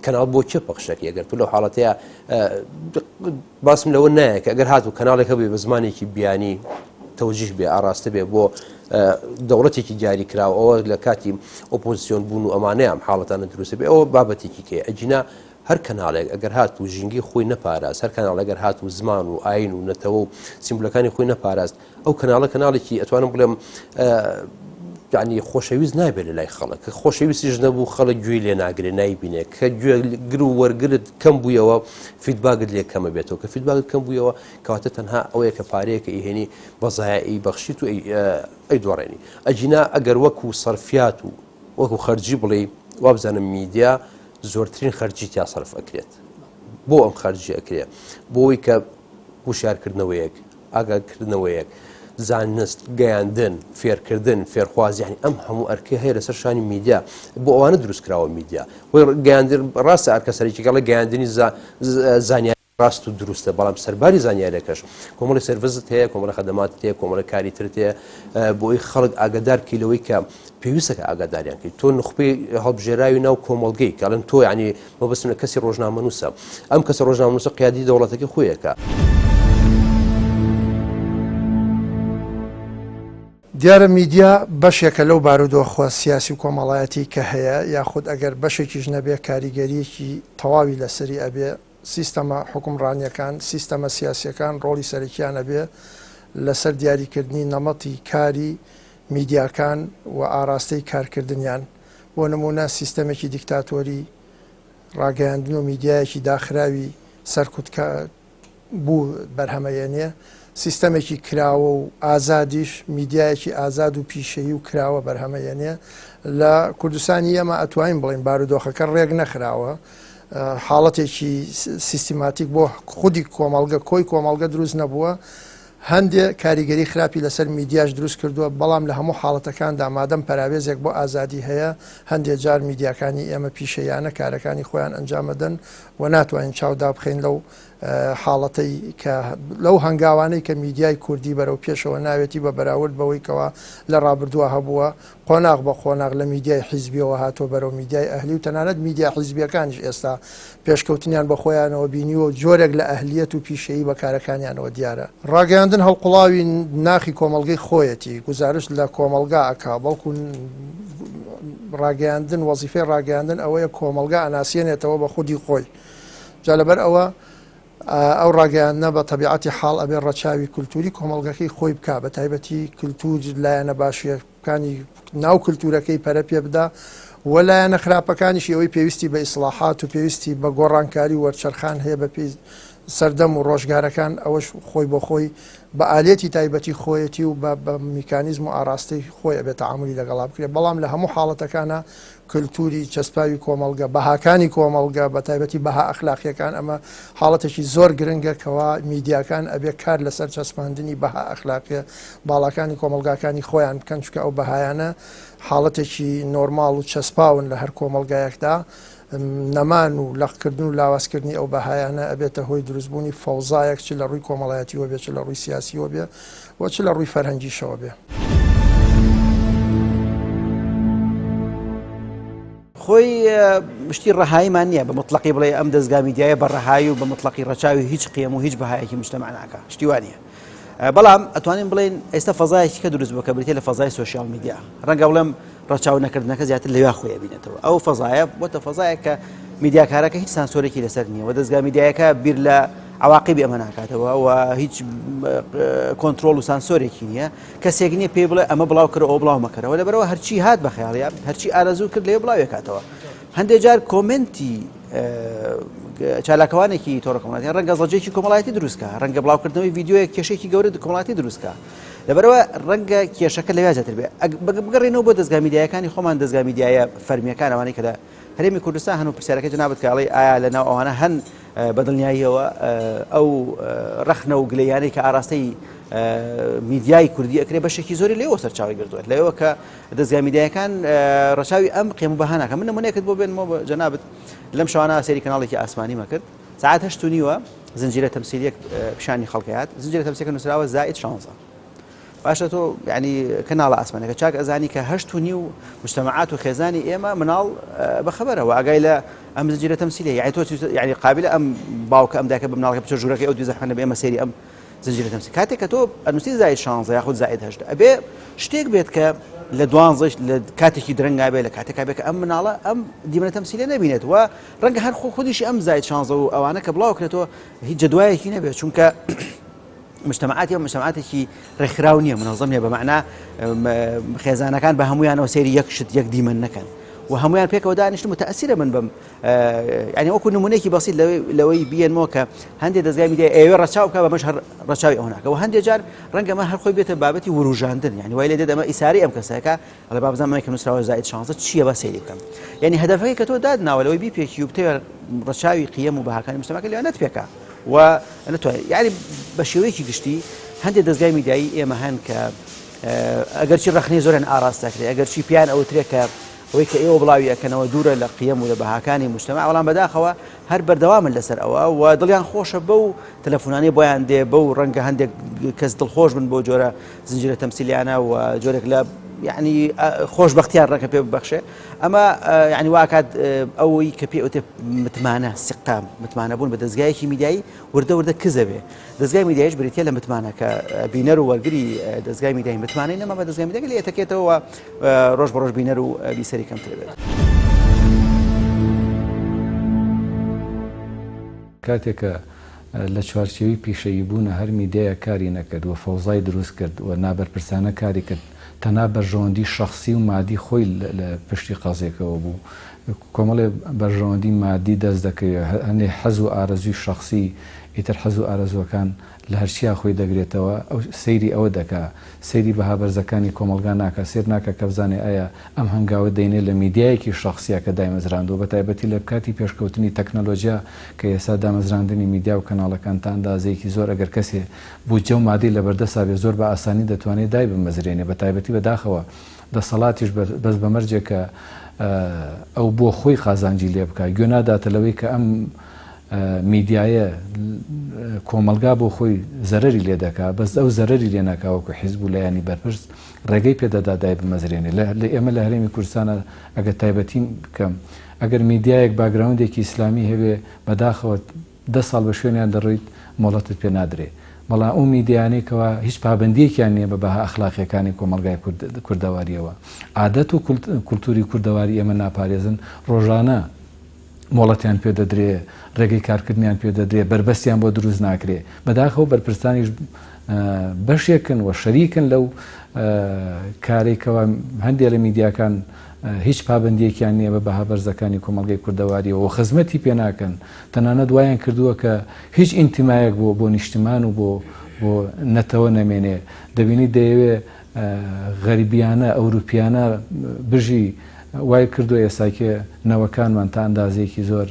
کەناڵ بۆ چه پەخشەکە ئەگەر تو لەو حاڵەتەیە باسم لەوە نایە کە ئەگەر هاتوو کەناڵێکە بێ بە زمانێکی بیانی تەوجیه بێ ئاراستە بێ بۆ دەوڵەتێکی دیاری کراوە ئەوە لە کاتی ئۆپۆزیسیۆن بوون و ئەمانەیەم حاڵەتانە دروستە بێ ئەوە بابەتێکی کێ ئەجینا هەر کەناڵێک ئەگەر هاتوو ژینگی خۆی نەپاراست هەر کەناڵ ئەگەر هاتوو زمان و ئاین و نەتەوە و سیمبولەکانی خۆی نەپاراست ئەو کەناڵە کەناڵێکی ئەتوانم بڵێم ینی خۆشەویست نابێت لە لای خەڵک کە خۆشەویستیش نەبوو خەڵک گوێی لێ ناگرێ نایبینێت کە گوێگر و وەرگرت کەم بوویەوە فیدباگت لێ کەمە بێتەوە کە فیدباگت کەم بوویەوە کەواتە تەنها ئەوەیە کە پارەیەکە ئیهێنی بەزایایی بەخشیت و ئەیدۆڕێنی ئەجینا ئەگەر وەکو سەرفیات و وەکو خەرجی بڵێ وابزانم میدیا زۆرترین خەرجی تیا سەرف ئەکرێت بۆ ئەم خەرجی ئەکرێت بۆی کە وشارکردنەوەیەک ئاگادکردنەوەیەک زانست گەیاندن فێرکردن فێرخوازیانی ئەم هەموو ئەرکێ هەیە لەسەر شانی میدیا بۆ ئەوانە دروستکراوە میدیا بۆی گەیاندن ڕاستە ئەرکە سەرێکیگەڵە گەیاندنی زانیاری ڕاست و دروستە بەڵام سەرباری زانیاریەکەش کۆمەڵی سەرڤیزت هەیە کۆمەڵە خەدەماتت هەیە کۆمەڵە کاری ترت هەیە بۆی خەڵک ئاگادار کیلەوەی کە پێویستە کە ئاگاداریان کەیت تۆ نخبەی هەڵبژێراوی ناو کۆمەڵگەی کەڵێن تۆ ینی مەبەستم لە کەسی ڕۆژنامەنووسە ئەم کەسە ڕۆژنامەنووسە قیادی دەوڵەتەکەی خۆیەکە دیارە میدیا بەشێکە لەو بارودۆخوا سیاسی و کۆمەڵایەتی کە هەیە یاخود ئەگەر بەشێکیش نەبێ کاریگەریەکی تەواوی لەسەری ئەبێ سیستەمە حکومڕانیەکان سیستەمە سیاسیەکان ڕۆڵی سەرەکییانە بێ لەسەر دیاریکردنی نەمەتی کاری میدیاکان و ئاراستەی کارکردنیان بۆ نمونە سیستەمێکی دیکتاتۆری ڕاگەیاندن و میدیایەکی داخراوی سەرکوتکە بوو بەرهەمەیەنێ سیستەمێکی کراوە و ئازادیش میدیایەکی ئازاد و پیشەیی و کراوە بەرهەمەیەنێ لە کوردستانی ئێمە ئەتوانین بڵین بارودۆخەکە ڕێک نەخراوە حاڵەتێکی سیستیماتیک بۆ خودی کۆمەڵگە کۆی کۆمەڵگە دروست نەبووە هەندێک کاریگەری خراپی لەسەر میدیاش دروست کردووە بەڵام لە هەموو حاڵەتەکاندا مادەم پەراوێزێک بۆ ئازادی هەیە هەندێک جار میدیاکانی ئێمە پیشەیانە کارەکانی خۆیان ئەنجامەدەن و ناتوانین چاودا بخەین لەو حاڵەتەی کە لەو هەنگاوانەی کە میدیای کوردی بەرەو پێشەوە ناوێتی بە بەراورد بەوەی کەەوە لە ڕابردووە هەبووە قۆناغ بە قۆناغ لە میدیای حیزبیەوە هاتۆ بەرەو میدیای ئەهلی و تەنانەت میدیا حیزبیەکانیش ئێستا پێشکەوتنیان بە خۆیانەوە بینیوە جۆرێک لە ئەهلیەت و پیشەیی بە کارەکانیانەوە دیارە ڕاگەاندن هەڵقوڵاوی ناخی کۆمەڵگەی خۆیەتی گزارش لە کۆمەلگا ئەکا بەڵکو ڕاگەاندن وەزیفەی ڕاگەاندن ئەوەیە کۆمەلگا ئەناسیێنێتەوە بە خودی خۆی جا لەبەر ئەوە ئەو ڕاگەیاندنە بە تەبیعەتی حاڵ ئەبێ ڕەچاوی کولتوری کۆمەڵگەکەی خۆی بکە بە تایبەتی کولتور لایەنە باشیەکانی ناو کولتورەکەی پەرە پێ بدا و لایەنە خراپەکانیش ئەوەی پێویستی بە ئیسلاحات و پێویستی بە گۆڕانکاری وەرچەرخان هەیە بە پێی سەردەم و ڕۆژگارەکان ئەوەش خۆی بۆ خۆی بە ئالێتی تایبەتی خۆیەتی و بە میکانیزم و ئاراستەی خۆی ئەبێت تعاملی لەگەڵا بکرێت بەڵام لە هەموو حاڵەتەکانە کللتوری چەسپاوی کۆمەلگە بەهاکانی کۆمەلگە بە تایبەتی بەها ئەخلاقیەکان ئەمە حاڵەتێکی زۆر گرنگە کەوا میدیاکان ئەبێ کار لەسەر چەسپاندنی بەها ئەخلاقیە باڵاکانی کۆمەلگاکانی خۆیان بکەن چکە ئەو بەهایانە حاڵەتێکی نۆرماڵ و چەسپاون لە هەر کۆمەلگایەکدا نەمان و لەقکردن و لاوازکردنی ئەو بەهایانە ئەبێتە هۆی دروستبوونی فەوزایەک چ لە ڕووی کۆمەڵایەتیەوە بێ چ لە ڕووی سیاسیەوە بێ و چ لە ڕووی فەرهەنگیشەوە بێ. خۆی شتی ڕەهاییمان نییە بە مطلقی بڵێ ئەم دەستگا میدیایە بە ڕەهایی و بە مطلقی ڕەچاوی هیچ قیم و هیچ بەهایەکی مجتەمع ناکە شتی وانە. بەڵام ئەتوانین بڵێن ئێستا فەزایەکی کە دروست بووە کە بریتێ لە فەزای سۆشیال میدیا ڕەنگە بڵێم ڕەچاو نەکردنەکە زیاتر لەوێ خۆی بینێتەوە ئەو فەزایە بۆتە فەزایە کە میدیاکارەکە هیچ سانسۆرێکی لەسەر نییە و دەستگا میدیایەکە بیر لە عواقبی ئەمە ناکاتەوە و هیچ کۆنتترۆل و سانسۆرێکی نییە کەسێک نییە پێی بڵێ ئەمە بڵاو کرد ئەو بڵاو مەکەرەوە لەبەرەوە هەرچی هات بە خەیاڵیان هەرچی ئارەزوو کرد لێ بڵاوێ کاتەوە هەندێک جار کۆمنتی چالاکەوانێکی تۆڕە کۆمەڵایەتی ڕەنگە زەجێکی کۆمەڵایەتی دروستکە ڕەنگە بڵاوکردنەوەی ڤیددیۆیە کێشێکی گەورە کۆمەڵایەتی دروستکە لەبەرەوە ڕەنگە کێشەکە لەوێ زیاتر بێ بگەڕێنەوە بۆ دەستگا میدیایەکانی خۆمان دەستگا میدیایە فەرمیەکان ئەوانەی کە لە هەرێمی کوردستان هەن و پرسیارەکە جنابەت کاڵی ئایا لەناو ئەوانە هەن بەدڵنیاییەوە ئەو ڕەخنە و گلەیانەی کە ئاراستەی میدیای کوردی ئەکرێ بەشێکی زۆری لێەوە سەرچاوی گردوێت لەوە کە دەستگا میدیایەکان ڕەچاوی ئەم قیم و بەها ناکەن من نمونەیەکت بۆ بێنمەوە جەنابەت لەم شەوانە سەیری کەناڵێکی ئاسمانی مەکرد ساعات 8:30 زنجیرە تەمسیلیەک پیشانی خەڵکیات زنجیرە تەمسیلەکە نووسراوە زائید 16 باشە تۆ ینی کەناڵە ئاسمانەکە چاک ئەزانی کە 8:30 مجتەمەعات و خێزانی ئێمە مناڵ بەخەبەرەوە ئاگای لە ئەم زنجیرە تەمسیلیە یعنی تۆ یعنی قابلە ئەم باوکە ئەم دایکە بە مناڵەکە بچۆ ژوورەکەی ئەو دوی زەحمە بێ ئەمە سەیری ئەم زنجیرە تەمسیل کاتێک کە تۆ ئەنووسی زائید 16 یاخود زائید 8 ئەبێ شتێک بێت کە لە 12 لە کاتێکی درەنگا بێ لە کاتێکا بێت کە ئەم مناڵە ئەم دیمەنە تەمسیلە نەبینێت و ڕەنگە هەر خۆدیشی ئەم زائید 16 و ئەوانە کە بڵاوکرێتەوە هیچ جدوایەکی نەبێت چونکە مجتمعاتێکی ڕێکخراو نییە منەظەم نیە بەمەعنا خێزانەکان بە هەمویانەوە سەیری یەک شت یەک دیمەن نەکەن و هەمویان پێکەوە دانیشتن متەئەسیرە من بم ینی وەکو نمونەیەکی بەسیط لەوەی بێنمەوە کە هەندێک دەستگای میدیای ئێوە ڕەچاو بکە بەمەش هەر ڕەچاوی ئەو ناکە و هەندێک جار ڕەنگە ئەمە هەر خۆی بێتە بابەتی وروژاندن ینی وای لێ دێت ئەمە ئیساری ئەم کەسەکە ئەڵێ با بزانم ئەمەی کە نووسراوە زائید 16 چییە با سەیری بکەم ینی هەدەفەکەی کە تۆ دادناوە لەوەی بیپێکی و بتەوێت ڕەچاوی قیم و بەهاکانی مجتەمەکە لێوە نەتپێکە و نەتوانێت یعنی بە شێوەیەکی گشتی هەندێک دەستگای میدیایی ئێمە هەن کە ئەگەر چی ڕەخنەی زۆریان ئاراستەکرێت ئەگەر چی پیان ئەوترێت کە ئەوەی کە ئێوە بڵاوی ئەکەنەوە دوورە لە قیم و لە بەهاکانی مجتەمع بەڵام بەداخەوە هەر بەردەوامن لەسەر ئەوە و دڵیان خۆشە بەو تەلەفۆنانەی بۆیان دێ بەو ڕەنگە هەندێک کەس دڵخۆش بن بۆ جۆرە زنجیرە تەمسیلیانە و جۆرێک لە یعنی خۆشبەختیان ڕەنگە پێ ببەخشێ ئەمە یعنی واکات ئەوەی کە پێ ئەوتێ متمانە سقام متمانە بوون بە دەستگایەکی میدیایی وردە کزە بێ دەستگای میدیایش بریتە لە متمانە کە بینەر و وەرگری دەستگای میدیایی متمانەی نەما بە دەستگای میدیای لێ تەکێتەوە ڕۆژ بە ڕۆژ بینەر و بیسەری کەمتر بێت. کاتێکە لە چوارچێوی پیشەیی بوونە هەر میدیایە کاری نەکرد و فەوزای دروست کرد و نابەرپرسانە کاری کرد تەنا بەرژەوەندی شەخسی و مادی خۆی لە پشتی قازێکەوە بوو کۆمەڵێ بەرژەوەندی مادی دەست دەکەوێت هەندێک حەز و ئارەزوی شخصی ئیتر حەز و ئارەزوەکان لە هەرچیا خۆی دەگرێتەوە ئەو سەیری ئەوە دەکا سەیری بەها بەرزەکانی کۆمەلگا ناکە سێر ناکە کە بزانێ ئایا ئەم هەنگاوە دەینێت لە میدیایەکی شخصیە کە دامەزراندوە بە تایبەتی لە کاتی پێشکەوتنی تەکنەلۆژیا کە ئێستا دامەزراندنی میدیا و کەناڵەکان تا ئەندازەیەکی زۆر ئەگەر کەسێ بودجە و مادی لە بەردەسا بێ زۆر بە ئاسانی دەتوانێت دای بمەزرێنێ بە تایبەتی بەداخەوە دەسەڵاتیش بەس بەمەرجێک کە ئەو بۆ خۆی قازانجی لێ بکە گوێ ناداتە لەوەی کە ئەم میدیایە کۆمەلگا بۆ خۆی زەرری لێ دەکا بەس ئەو زەرری لێ ناکاوەکو حیزب و لایانی بەرپرس ڕێگەی پێدەدا دای بمەزرێنێ لە ئێمە لە هەرێمی کوردستانە ئەگەر تایبەتی بکەم ئەگەر میدیایەک باگراوندێکی ئیسلامی هەبێ بەداخەوە 10 ساڵ بە شوێنیان دەڕۆیت مۆڵەتت پێ نادرێ بەڵام ئەو میدیانێکەوە هیچ پابندیەکیان نییە بە بەها ئەخلاقیەکانی کۆمەلگای کوردەواریەوە عادەت و کولتوری کوردەواری ئێمە ناپارێزن ڕۆژانە مۆڵەتیان پێ دەدرێ ڕێگەی کارکردنیان پێ دەدرێ بربەستیان بۆ دروست ناکرێ بەداخەوە بەرپرسانیش بەشێکن و شەریکن لەو کارێکەوە هەندێک لە میدیاکان هیچ پابندیەکیان نییە بە بەها بەرزەکانی کۆمەلگای کوردەواریەوە و خزمەتی پێ ناکەن تەنانەت دوایان کردووە کە هیچ ئینتیمایەک بۆ نیشتمان و بۆ نەتەوە نەمێنێ دەبینی دەیەوێ غەریبیانە ئەوروپیانە بژی وای کردو ئێساکێ نەوەکانمان تا ئەندازەیەکی زۆر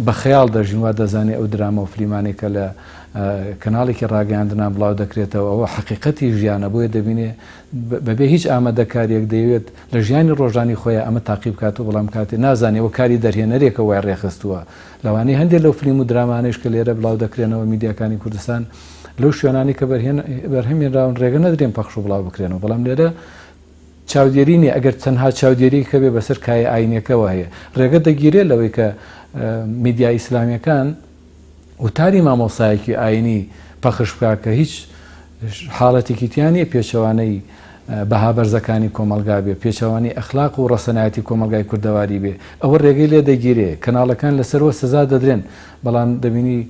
بە خەیاڵ دەژین وا دەزانێت ئەو درامە و فلیمانێکە لە کەناڵێکی ڕاگەیاندنان بڵاو دەکرێتەوە ئەوە حەقیقەتی ژیانە بۆیە دەبینێ بەبێ هیچ ئامادەکاریەک دەیەوێت لە ژیانی ڕۆژانی خۆیان ئەمە تاقیب بکات و بەڵام کاتێ نازانێەوە کاری دەرهێنەرێکە وای ڕێخستووە لەوانەیە هەندێک لەو فلیم و درامانەش کە لێرە بڵاو دەکرێنەوە میدیاکانی کوردستان لەو شوێنانی کە بەرهەمێنراون ڕێگە نەدرێن پەخش و بڵاو بکرێنەوە بەڵام لێرە چاودێرینی ئەگەر چەندها چاودێری کە بێ بەسەر کای ئاینەکەەوە هەیە ڕێگە دەگیرێت لەوەی کە میدیای ئیسلامیەکان وتاری مامۆسایەکی ئاینی پەخش بکە کە هیچ حاڵەتێکی تیانی پێچەوانەی بەها بەرزەکانی کۆمەلگا بێ پێچەوانی ئەخلاق و ڕەسەنایەتی کۆمەلگای کوردەواری بێ ئەوە ڕێگەی لێ دەگیرێ کەناڵەکان لەسەرەوە سزا دەدرێن بەڵام دەبینی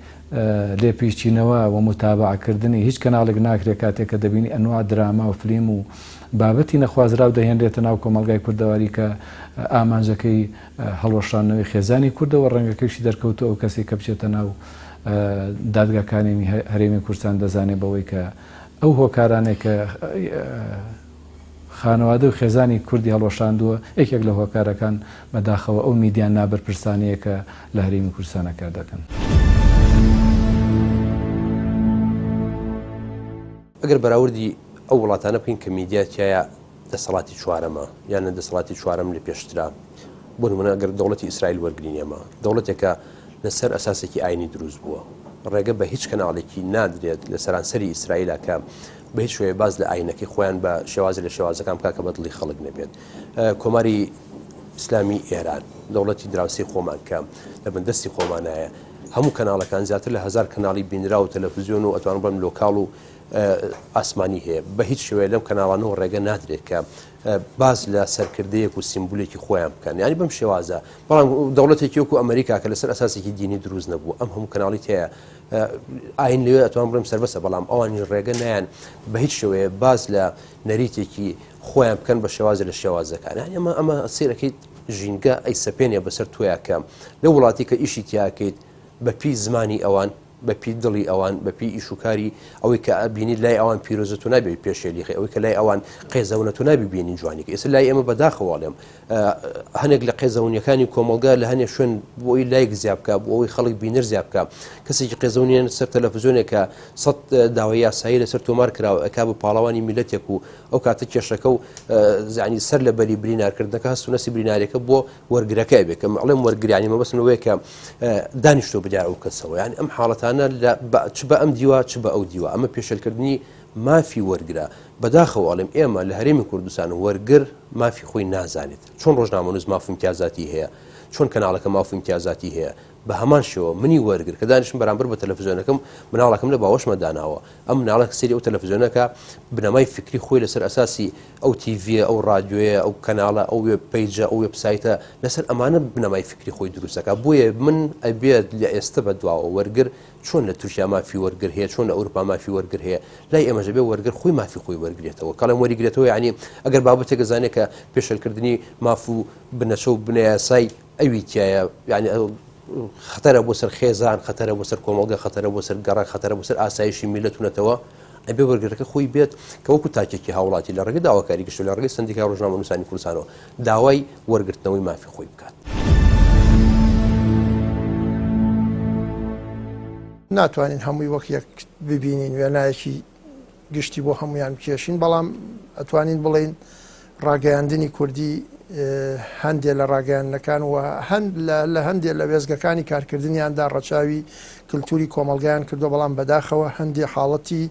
لێپیچینەوە و متابعکردنی هیچ کەناڵێک ناکرێت کاتێک کە دەبینی ئەنواع دراما و فلیم و بابەتی نەخوازراو دەهێنرێتە ناو کۆمەلگای کوردەواری کە ئامانجەکەی هەڵوەشانەوەی خێزانی کوردەوە ڕەنگەکەشی دەرکەوتو ئەو کەسی کە بچێتە ناو دادگاکانی هەرێمی کوردستان دەزانێت بەوەی کە ئەو هۆکارانێک کە خانەوادە و خێزانی کوردی هەڵوەشاندووە یەکێک لە هۆکارەکان بەداخەوە ئەو میدیان نابەرپرسانەیە کە لە هەرێمی کوردستانە کار دەکەن. ئەگەر بەراوردی ئەو وڵاتانە بکەین کە میدیاتایە دەسەڵاتی چوارەمە یانە دەسەڵاتی چوارەم لە پێشترا بۆ نمونە ئەگەر دەوڵەتی ئیسرائیل وەرگرین ئێمە دەوڵەتێکە لەسەر ئەساسێکی ئاینی دروست بووە ڕێگە بە هیچ کەناڵێکی نادرێت لە سەرانسەری ئیسرائیلە کە بە هیچ شوێ باز لە ئاینەکەی خۆیان بە شێوازە لە شێوازەکان بکە کە بەدڵی خەڵک نەبێت. کۆماری ئیسلامی ئێران دەوڵەتی دراوسی خۆمان کە لە بەندەستی خۆمانایە هەموو کەناڵەکان زیاتر لە 1000 کەناڵی بینرا و تەلەڤیزیۆن و ئەتوان بەم لۆکاڵ و ئاسمانی هەیە بە هیچ شوێ لەم کەناڵانەوە ڕێگە نادرێت کە باز لە سەرکردەیەک و سیمبولێکی خۆیان بکەن ینی بەم شێوازە بەڵام دەوڵەتێکی وەکو ئەمریکا کە لەسەر ئەساسێکی دینی دروست نەبوو ئەم هەموو کەناڵی هەیە ئاین لەوێ ئەتوان بڵێم سەربەسە بەڵام ئەوانی ڕێگە نیان بە هیچ شوەیە باز لە نەریتێکی خۆیان بکەن بە شێوازە لە شێوازەکان ئەمە سیرەکەی ژینگە ئەی سەپێنێ بەسەر تۆیە کە لە وڵاتی کە ئیشی تیاکەیت بەپی زمانی ئەوان بەپی دڵی ئەوان بەپی ئیشوکاری ئەوەی کە ئەبینی لای ئەوان پیرۆزە و نابێت پێشێلیخی ئەوەی کە لای ئەوان قێزەونەت و نابی بینی جوانیکە ئێستا لای ئێمە بەداخەواڵێم هەنێک لە قێزەونیەکانی کۆمەلگا لە هەنێ شوێن بۆی لایک زیاب بکە بۆ ئەوەی خەڵک بینەر زیاب بکە کەسێکی قێزەونیان سەر تەلەڤیزیۆنێکە 100 داوای یاسایی لەسەر تۆمار کراوە ئەکا بە پاڵەوانی میلەتێک و ئەو کاتە کێشەکە و زانی سەر لە بەری برینارکردنەکە هەست و نەسی برینارێکە بۆ وەرگرەکە بێت کە ئەڵێم وەرگریانی مەبەستمەوەیە کە دانیشتۆ بدار ئەو کەسەوە یعنی ئەم حاڵەتانە چ بە ئەم دیوە چ بە ئەو دیوە ئەمە پێشەلکردنی مافی وەرگرە بەداخەوەڵم ئێمە لە هەرێمی کوردستان وەرگر مافی خۆی نازانێت چۆن ڕۆژنامەنووس ماف امتیازاتی هەیە چۆن کەناڵەکە ماف امتیازاتی هەیە بە هەمان شێوە منی وەرگر کە دانیشم بەرامبەر بە تەلەڤیزیۆنەکەم مناڵەکەم لە باوەشمە داناوە ئەم مناڵە سەیری ئەو تەلەڤیزیۆنەکە بنەمای فکری خۆی لەسەر ئەساسی ئەو تیڤە ئەو رادیۆیە ئەو کەناڵە ئەو وێب پیجە ئەو وێبسایتە لەسەر ئەمانە بنەمای فکری خۆی دروستەکە بۆیە من ئەبێت لە ئێستا بە دواوە وەرگر چۆن لە تورکیا مافی وەرگر هەیە چۆن لە ئەوروپا مافی وەرگر هەیە لای ئێمەژە بێ وەرگر خۆی مافی خۆی وەرگێتەوە کاڵم وەریگرێتەوە یعنی ئەگەر بابەتێک زانێت کە پێشەلکردنی ماف و بنەچە و بنەیاسای ئەوی تایە یعنی خەتەرە بۆ سەر خێزان خەتەرە بۆ سەر کۆمەڵگە خەتەرە بۆ سەر گەڕان خەتەرە بۆ سەر ئاسایشی میلەتونەتەوە ئەبێ وەرگەرەکە خۆی بێت کە وەکو تاکێکی هاوڵاتی لە ڕێگە داواکاری گەشت لە ڕێگەی سندیکای ڕۆژنامە نووسانی کوردستانەوە داوای وەرگرتنەوەی مافی خۆی بکات. ناتوانین هەمووی وەک یەک ببینین وێنایەکی گشتی بۆ هەمویان بکێشین بەڵام ئەتوانین بڵین ڕاگەیاندنی کوردی هەندێک لە ڕاگەیاندنەکان و لە هەندێک لە وێزگەکانی کارکردنیاندا ڕەچاوی کللتوری کۆمەلگایان کردو بەڵام بەداخەوە هەندێک حاڵەتی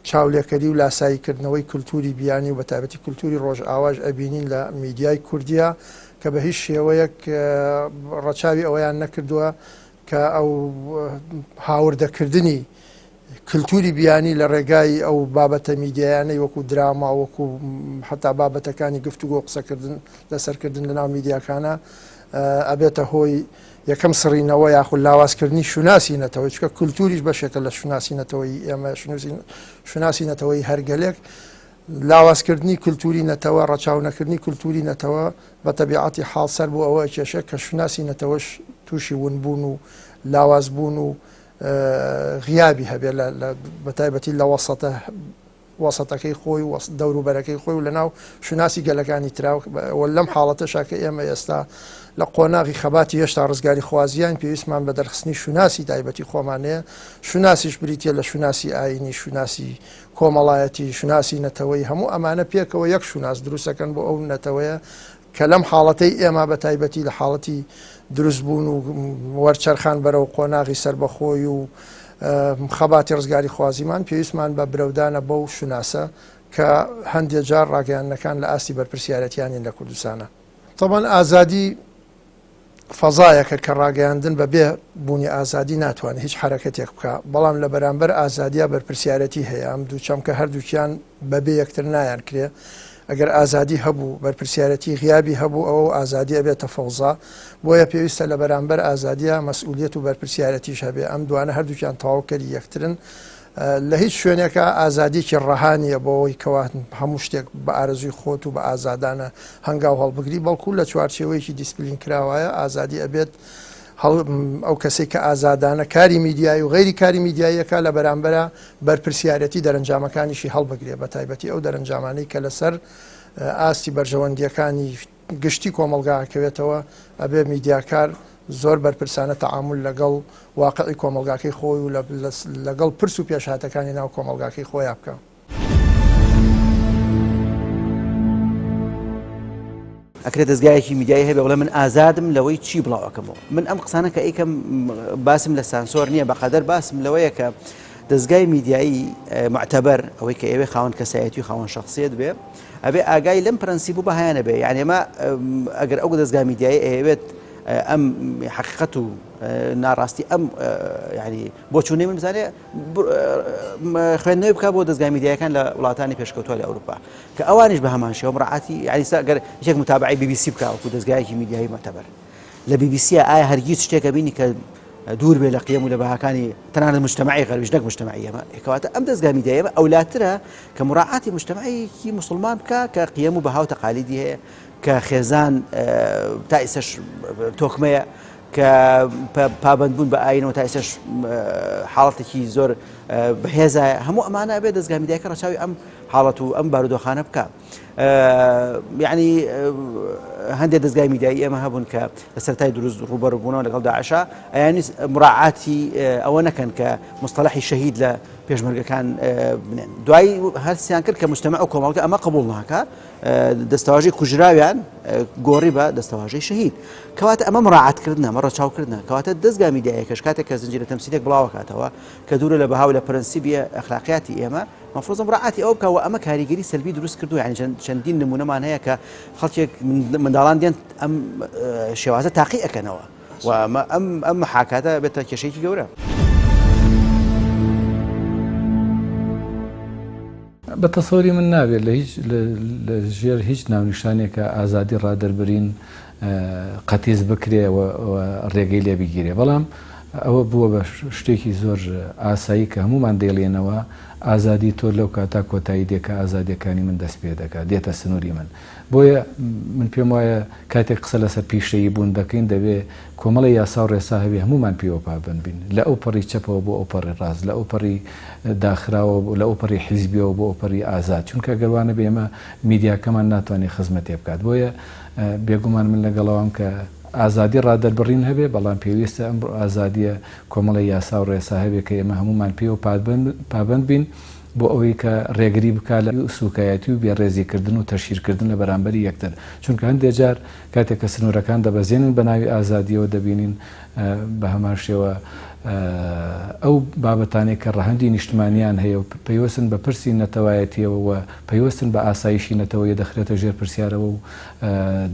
چاولێکەری و لاساییکردنەوەی کللتوری بیانی و بە تایبەتی کللتوری ڕۆژ ئاواژ ئەبینین لە میدیای کوردیە کە بە هیچ شێوەیەک ڕەچاوی ئەویان نەکردووە کە ئەو هاوردەکردنی کللتوری بیانی لە ڕێگای ئەو بابەتە میدیایانەی وەکو دراما وەکو حتا بابەتەکانی گفتوگۆ قسەکردن لەسەرکردن لە ناو میدیاکانە ئەبێتە هۆی یەکەم سڕینەوە یاخود لاوازکردنی شوناسینەتەوەی چکە کللتوریش بەشێکە لە شوناسینەتەوەی ئێمە شوناسینەتەوەی هەرگەلێک لاوازکردنی کللتوری نەتەوە ڕەچاونەکردنی کللتوری نەتەوە بە تەبیعەتی حاڵ سەر بۆ ئەوە کێشە کە شوناسینەتەوەش تووشی ونبوون و لاوازبوون و غیابی هەبێت بە تایبەتی لە وەسەتەکەی خۆی دەوروبەرەکەی خۆی و لەناو شوناسی گەلەکانی تراوە لەم حاڵەتەشا کە ئێمە ئێستا لە قۆناغی خەباتی هێشتا ڕزگاری خوازیان پێویستمان بە دەرخستنی شوناسی تایبەتی خۆمانەیە شوناسیش بریتە لە شوناسی ئاینی شوناسی کۆمەڵایەتی شوناسی نەتەوەی هەموو ئەمانە پێکەوە یەک شوناس دروستەکەن بۆ ئەو نەتەوەیە کە لەم حاڵەتەی ئێمە بە تایبەتی لە حاڵەتی دروستبوون و وەرچەرخان بەرەو قۆناغی سربەخۆی و خەباتی ڕزگاری خوازیمان پێویستمان بە برەودانە بەو شوناسە کە هەندێک جار ڕاگەیاندنەکان لە ئاستی بەرپرسیارەتیانین لە کوردستانە. طبعاً ئازادی فەزایەکە کە ڕاگەیاندن بەبێ بوونی ئازادی ناتوانێت هیچ حرەکەتێک بکە بەڵام لە بەرامبەر ئازادیا بەرپرسیارەتی هەیە ئەم دوو چەمکە هەردووکیان بەبێ یەکتر نایان کرێ ئەگەر ئازادی هەبوو بەرپرسیارەتی غیابی هەبوو ئەوە ئازادی ئەبێتە فەوزا بۆیە پێویستە لە بەرامبەر ئازادیا مەسئولیت و بەرپرسیارەتیش هەبێ ئەم دوانە هەردووکیان تەواوکەری یەکترن لە هیچ شوێنێکە ئازادیکی ڕەهانیە بۆەوەی کەواتن هەموو شتێک بە ئارەزوی خۆت و بە ئازادانە هەنگاو هەڵبگری بەڵکو لە چوارچێوەیەکی دیسپلین کراوایە ئازادی ئەبێت ئەو کەسێک کە ئازادانە کاری میدیایی و غیری کاری میدیاییەکە لە بەرامبەرە بەرپرسیارەتی دەرەنجامەکانیشی هەڵبگرێ بە تایبەتی ئەو دەرەنجامانەی کە لەسەر ئاستی بەرژەوەندیەکانی گشتی کۆمەلگاکەوێتەوە ئەبێ میدیاکار زۆر بەرپرسانە تەعامل لەگەڵ واقعی کۆمەلگاکەی خۆی و لەگەڵ پرس و پێشهاتەکانی ناو کۆمەلگاکەی خۆیان بکە. ئەکرێت دەستگایەکی میدیایی هەبێ بڵێ من ئازادم لەوەی چی بڵاوەکەمەوە من ئەم قسانە کە ئیکەم باسم لە سانسۆر نییە بەقەدەر باسم لەوەیە کە دەستگای میدیایی معتەبەر ئەوەی کە ئێوێ خاوەن کەسایەتی و خاوەن شخصیت بێ ئەبێ ئاگای لەم پرەنسیب و بەهایانە بێ یعنی ئێمە ئەگەر ئەو دەستگای میدیایی ئەوێت ئەم حقیقەت و ناڕاستی ئەم ینی بۆ چوونەی من بزانێ خوێندنەوەی بکە بۆ دەستگای میدیایەکان لە وڵاتانی پێشکەوتووە لە ئەوروپا کە ئەوانیش بە هەمان شێوە ڕعاتی ینی ئەگەر یەک متابعی BBC بکە وەکو دەستگایەکی میدیایی معتەبەر لە BBC ئایا هەرگیز شتێکە بینی کە دوور بێ لە قیەم و لە بەهاکانی تەنانەت مجتەمەعی غەربیش نەک مجتەمەعی ئێمە کەواتە ئەم دەستگای میدیایی ئێمە ئەولاترە کە مراعاتی مجتەمەعیەکی موسڵمان بکە کە قیەم و بەها و تەقالیدی هەیە کە خێزان تا ئێستاش تۆکمەیە کە پابندبوون بە ئاینەوە تا ئێستاش حاڵەتێکی زۆر بەهێزایە هەموو ئەمانە بێ دەستگای میدیایەکە ڕەچاوی ئەم حاڵەت و ئەم بارودۆخانە بکە یعنی هەندێک دەستگای میدیایی ئێمە هەبوون کە لە سەرەتای دروست ڕوبەڕووبوونەوە لەگەڵ داعشا ئەیانی مراعاتی ئەوە نەکەن کە مستەلەحی شەهید لە پێشمەرگەکان بنێن دوای هەرسیان کرد کە مجتەمەع و کۆمەڵگە ئەمە قبوڵ ناکە دەستەواژەی کوژراویان گۆڕی بە دەستەواژەی شەهید کەواتە ئەمە مراعاتکردنە ئەمە ڕەچاوکردنە کەواتە دەستگای میدیایەکەش کاتێک کە زنجیرە تەمسیلێک بڵاوکاتەوە کە دوورە لە بەها و لە پرەنسیبیە ئەخلاقیاتی ئێمە مەفروضە مراعاتی ئەو بکەوە ئەمە کاریگەری سەلبی دروست کردو یعنی چەندین نمونەمان هەیە کە خەڵکێک منداڵان دێن ئەم شێوازە تاقی ئەکەنەوە و ئەم حاکاتە بێتە کێشەیەکی گەورە. بە تەسەوری من نابێت لە ژێر هیچ ناونیشانێکە ئازادی ڕادەربرین قەتیز بکرێ ڕێگەی لێ بگیرێ، بەڵام ئەوە بووە بە شتێکی زۆر ئاسایی کە هەمومان دێڵێنەوە ئازادی تۆ لەو کاتا کۆتایی دێکە ئازادیەکانی من دەست پێ دەکات، دێتە سنووری من. بۆیە من پێم وایە کاتێک قسە لەسەر پیشەیی بوون دەکەین دەبێت کۆمەڵی یاسا و ڕێسا هەبێ هەمومان پێوە پابند بین، لە ئەو پەڕی چەپەوە بۆ ئەو پەڕی ڕاست، لە ئەو پەڕی داخراوە لە ئەو پەڕی حیزبیەوە بۆ ئەو پەڕی ئازاد، چونکە گەوانە بێمە میدیاکەمان ناتوانێت خزمەتێ بکات. بۆیە بێگومان من لەگەڵەوەم کە ئازادی ڕادەربڕین هەبێ، بەڵام پێویستە ئەم ئازادیە کۆمەڵی یاسا و ڕێسا هەبێ کە ئێمە هەمومان پێوە پابند بین بۆ ئەوەی کە ڕێگری بکات لە سوکایەتی و بێڕێزیکردن و تەشیرکردن لە بەرامبەری یەکتر، چونکە هەندێک جار کاتێک کە سنوورەکان دەبەزێنن بە ناوی ئازادیەوە دەبینین بە هەمان شێوە ئەو بابەتانێک کە ڕەهەندی نیشتمانیان هەیە و پەیوەستن بە پرسی نەتەوایەتیەوە و پەیوەستن بە ئاسایشی نەتەوەیە دەخرێتە ژێر پرسیارەوە و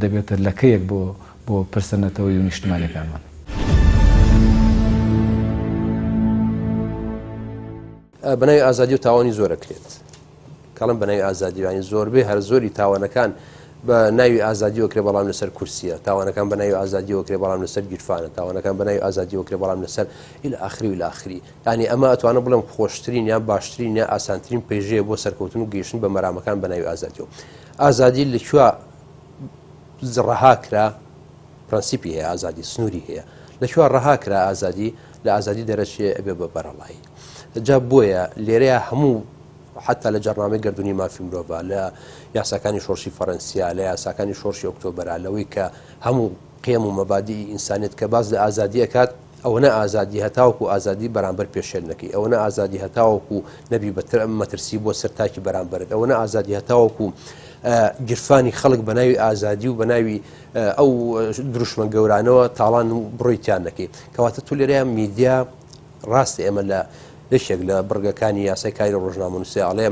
دەبێتە لەکەیەک بۆ پرسە نەتەوەی و نیشتمانەکانمان. بەناوی ئازادی و تاوانی زۆرەکرێت، کاڵم بەناوی ئازادیوانی زۆربەی هەر زۆری تاوانەکان بە ناوی ئازادی وەکرێ بەڵام لەسەر کورسیە، تاوانەکان بە ناوی ئازادی وەکرێ بەڵام لەسەر گیرفانە، تاوانەکان بە ناوی ئازادی وەکرێ بەڵام لەسەر ئیلە ئاخری و ئیلە ئاخری. یعنی ئەمە ئەتوانە بڵێم خۆشترین یان باشترین یا ئاسانترین پێژەیە بۆ سەرکەوتن و گەیشتن بە مەرامەکان بە ناوی ئازادیەوە. ئازادی لەکوێ ڕەها کرا؟ پرەنسیپی هەیە، ئازادی سنووری هەیە. لەکوێ ڕەها کرا ئازادی؟ لە ئازادی دەرەچێ ئەبێ بە بەرەڵایی. جا بۆیە لێرەیە هەموو حتا لە جەرنامەی گردردونی مافی مرۆڤ، لە یاساکانی شۆڕشی فەڕەنسیا، لە یاساکانی شۆڕشی ئۆکتۆبەرا، لەوەی کە هەموو قێم و مەبادی ئینسانیت کە باز لە ئازادی ئەکات، ئەوەنە ئازادی هەتاوەکو ئازادی بەرامبەر پێشێلنەکەی، ئەوەنە ئازادی هەتاوەکو نەبی مەترسی بۆ سەرتاکی بەرامبەرت، ئەوەنە ئازادی هەتاوەکو گرفانی خەڵک بە ناوی ئازادی و بە ناوی ئەو دروشمە گەورانەوە تاڵان بڕۆیتیان نەکەی. کەواتە تو لێرەیە میدیا ڕاستی ئێمە لە لەشێک لە بڕگەکانی یاسای کاری ڕۆژنامەنووسی ئاڵێ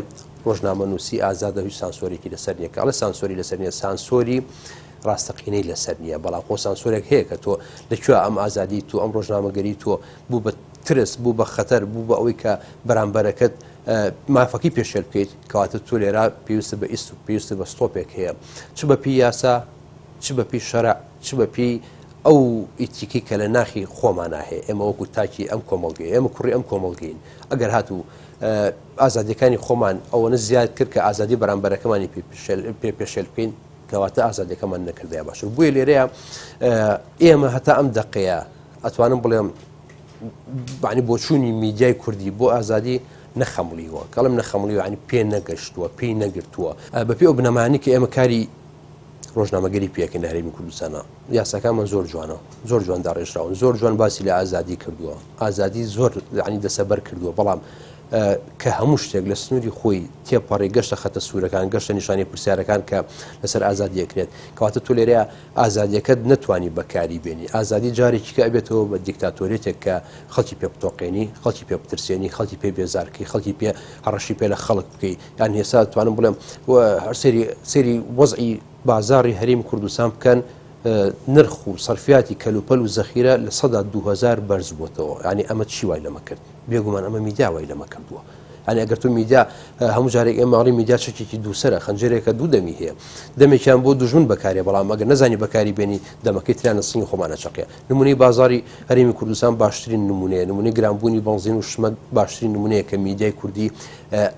ڕۆژنامەنووسی ئازادە هیچ سانسۆرێکی لەسەر نییە، کاڵە سانسۆری لەسەر نییە، سانسۆری ڕاستەقینەی لەسەر نییە، بەڵام خۆ سانسۆرێک هەیە کە تۆ لەکوێ ئەم ئازادی تۆ ئەم ڕۆژنامەگەری تۆ بوو بە ترس، بوو بە خەتەر، بوو بە ئەوەی کە بەرامبەرەکەت مافەکی پێشێل بکەیت، کەواتە تۆ لێرە پێویستە بە ئیست و پێویستە بە ستۆپێک هەیە، چ بە پێی یاسا، چ بە پێی شەرع، چ بە پێی ئەو ئیتیکی کە لە ناخی خۆمانە هەیە. ئێمە وەکو تاکی ئەم کۆمەڵگەی، ئێمە کوڕی ئەم کۆمەڵگەین، ئەگەر هاتوو ئازادیەکانی خۆمان ئەوەنە زیاد کرد کە ئازادی بەرامبەرەکەمانی پێ پێشێل بکەین، کەواتە ئازادیەکەمان نەکردای باشتر. بۆیە لێرەیە ئێمە هەتا ئەم دەقەیە ئەتوانم بڵێم بەعنی بۆچوونی میدیای کوردی بۆ ئازادی نەخەمڵیوە، کەڵم نەخەمڵیوە، عنی پێ نەگەشتووە، پێی نەگرتووە، بەپێ ئەو بنەمانی کە ئێمە کاری ڕۆژنامەگەری پێکەین لە هەرێمی کوردستانە. یاساکانمان زۆر جوانە، زۆر جوان داڕێژراون، زۆر جوان باسی لە ئازادی کردووە، ئازادی زۆر عنی دەسەبەر کردووە، بەڵام کە هەموو شتێک لە سنووری خۆی تێپەڕی گەشتە خەتە سوورەکان، گەشتە نیشانی پرسیارەکان کە لەسەر ئازادیەکرێت، کەواتە تۆ لێرەیە ئازادیەکەت نەتوانی بەکاری بێنی. ئازادی جارێکی کە ئەبێتەوە بە دیکتاتۆریێتێک کە خەڵکی پێ بتۆقێنی، خەڵکی پێ بترسێنی، خەڵکی پێ بێزارکەی، خەڵکی پێ هەڕەشی پێ لە خەڵک بکەی. یان هێستا توانم بڵێم هەر سێری وەزعی بازاری هەرێمی کوردستان بکەن، نرخ و سەرفیاتی کەلوپەل و زەخیرە لە 2000 بەرز بووەتەوە. ینی ئەمە چی وای لەمە کرد؟ بێگومان ئەمە میدیا وای لەمە کردووە. ینی ئەگەر تۆ میدیا هەموو جارێک ئێمەڵی میدیا چەکێکی دووسەرە، خەنجەرێکە دوو دەمی هەیە، دەمێکیان بۆ دوژمن بەکارێ، بەڵام ئەگەر نەزانی بەکاری بێنی دەمەکەی تریانە سنگی خۆمانە چەقەیە. نمونەی بازاری هەرێمی کوردستان باشترین نمونەیە، نمونەی گرانبوونی بەنزین و شمەک باشترین نمونەیە کە میدیای کوردی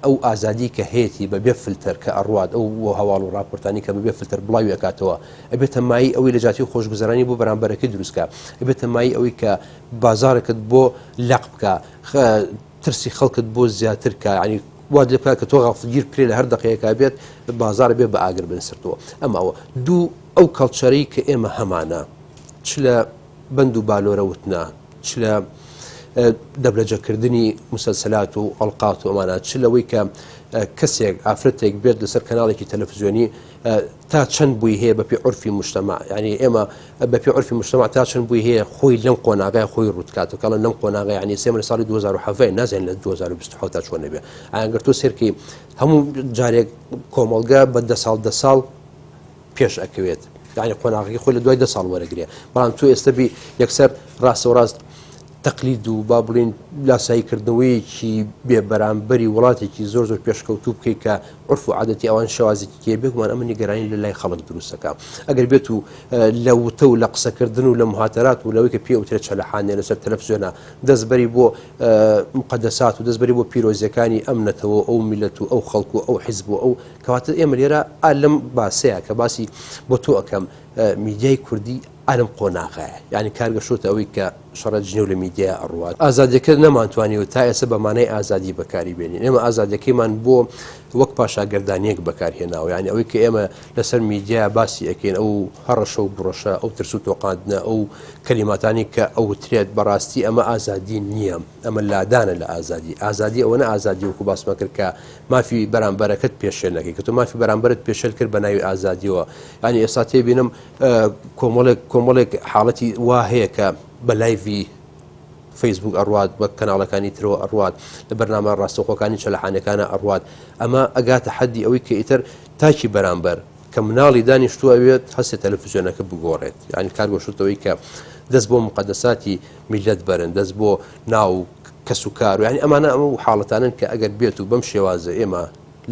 ئەو ئازادی کە هەیەی بەبێ فلتەر کە ئەڕوات ئەو هەواڵ و ڕاپۆرتانی کە بەبێ فلتەر بڵاوی ئەکاتەوە، ئەبێتە مای ئەوەی لە جاتی خۆشگوزەرانی بۆ بەرامبەرەکەی دروستکە، ئەبێتە مای ئەوەی کە بازارەکەت بۆ لەق بکە، ترسی خەڵکت بۆ زیاتر کە، ینی وا لێ بکات کە تۆ غەفڵگیر بکرێ لە هەر دقەیەکە بێت بازار بێ بە ئاگر بنسرتەوە. ئەمە ئەوە دوو ئەو کەڵچەرەی کە ئێمە هەمانە، چ لە بەند و بالۆرە وتنا، چ لە دەبلەجەکردنی مسلسلات و ئەڵقات و ئەمانە، چ لەوەی کە کەسێک ئافرەتێک بێت لەسەر کەناڵێکی تەلەڤیزیۆنی تا چەند بووی هەیە بەپێ عورفی مجتەمع، ینی ئێمە بەپێ عورفی مجتەمع تا چەند بووی هەیە خۆی لەم قۆناغای خۆی ڕوودکاتەوە، کەڵێن لەم قۆناغای، ینی سێمە لە ساڵی 2007 نازانین لە 2027 تا چۆن نەبێ. ئەگەر تۆ سێرکەی هەموو جارێک کۆمەڵگە بە 10 ساڵ پێش ئەکەوێت، یعنی قۆناغی خۆی لە دوای 10 ساڵ وەرەگرێ بەڵام تۆ ئێستابی یەکسەر ڕاستەوڕاست تەقلید و با بڵین لاساییکردنەوەیەکی بێ بەرامبەری وڵاتێکی زۆر پێشکەوتوو بکەیت کە عرف و عادەتی ئەوان شێوازێکی کێ بێگومان ئەمە نیگەرانی لە لای خەڵک دروستەکە ئەگەر بێت و لە وتە و لە قسەکردن و لە مهاتەرات و لەوەی کە پێ وترێت چەلەحانێ لەسەر تەلەڤیزیۆنە دەستبەری بۆ مقەدەسات و دەستبەری بۆ پیرۆزیەکانی ئەم نەتەوە ئەو میلەت و ئەو خەڵک و ئەو حیزب و ئەو کەواتە ئێمە لێرە لەم باسەیە کە باسی بۆ تۆ ئەەکەم میدیای کوردی ئەلم قۆناغایە یعنی کارگەشتە ئەوەی کە شەڕەت ژنێ و لە میدیا ئەڕوات ئازادیەکە نەمانتوانی و تا ئێستا بەمانەی ئازادی بەکاری بێنین ئێمە ئازادیەکەیمان بۆ وەک پاشاگەردانیەک بەکارهێناوە یعنی ئەوەی کە ئێمە لەسەر میدیا باسی ئەکەین ئەو هەڕەشە و بڕۆشە ئەو ترس و تۆقاندنە ئەو کەلیماتانی کە ئەو ترێت بەڕاستی ئەمە ئازادی نییە ئەمە لادانە لە ئازادی ئەوە نە ئازادی وەکو باسمە کرد کە مافی بەرامبەرەکەت پێشێل نەکەی کە تۆ مافی بەرامبەرت پێشێل کرد بە ناوی ئازادیەوە ینی ئێستا تێبینم کۆمەڵێک حاڵەتی وا هەیە کە بە لایڤی فەیسبوک ئەڕوات بە کەناڵەکانی ترەوە ئەڕوات لە بەرنامە ڕاستەوخۆکانی چەلەحانەکانە ئەڕوات ئەمە ئەگاتە حەدی ئەوەی کە ئیتر تاکی بەرامبەر کە مناڵی دانیشتووە ئەوێت هەستێت تەلەڤیزیۆنەکە بگۆڕێت یعنی کارگەشتەوەی کە دەست بۆ مقەدەساتی میلەت بەرن دەست بۆ ناو کەس و کار و ینی ئەمانە ئەمە حاڵەتانن کە ئەگەر بێت و بەم شێوازە ئێمە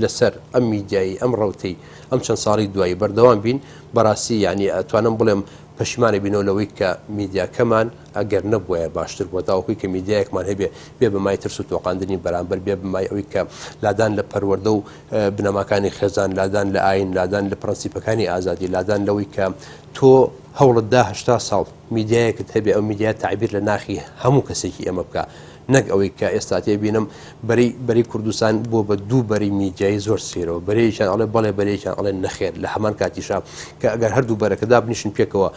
لەسەر ئەم میدیایی ئەم ڕەوتەی ئەم چەند ساڵی دوایی بەردەوام بین بەڕاستی یعنی ئەتوانم بڵێم پەشیمانە بینەوە لەوەی کە میدیاکەمان ئەگەر نەبووە باشتر بۆ تاوەکوی کە میدیایەکمان هەبێ بێ بەمای ترس و تۆقاندنی بەرامبەر بێ بمای ئەوەی کە لادان لە پەروەردە و بنەماکانی خێزان لادان لە ئاین لادان لە پرەنسیپەکانی ئازادی لادان لەوەی کە تۆ هەوڵتدا 80 ساڵ میدیایەکت هەبێ ئەو میدیا تعبیر لە ناخی هەموو کەسێکی ئەمە بکە نەک ئەوەی کە ئێستا تێبینم بەری کوردستان بۆ بە دوو بەری میدیایی زۆر سێرەوە بەرەیەکیان ئەڵێ بەڵێ بەرەیەکیان ئەڵێ نەخێر لە هەمان کاتیشا کە ئەگەر هەردوو بەرەکەدا بنیشن پێکەوە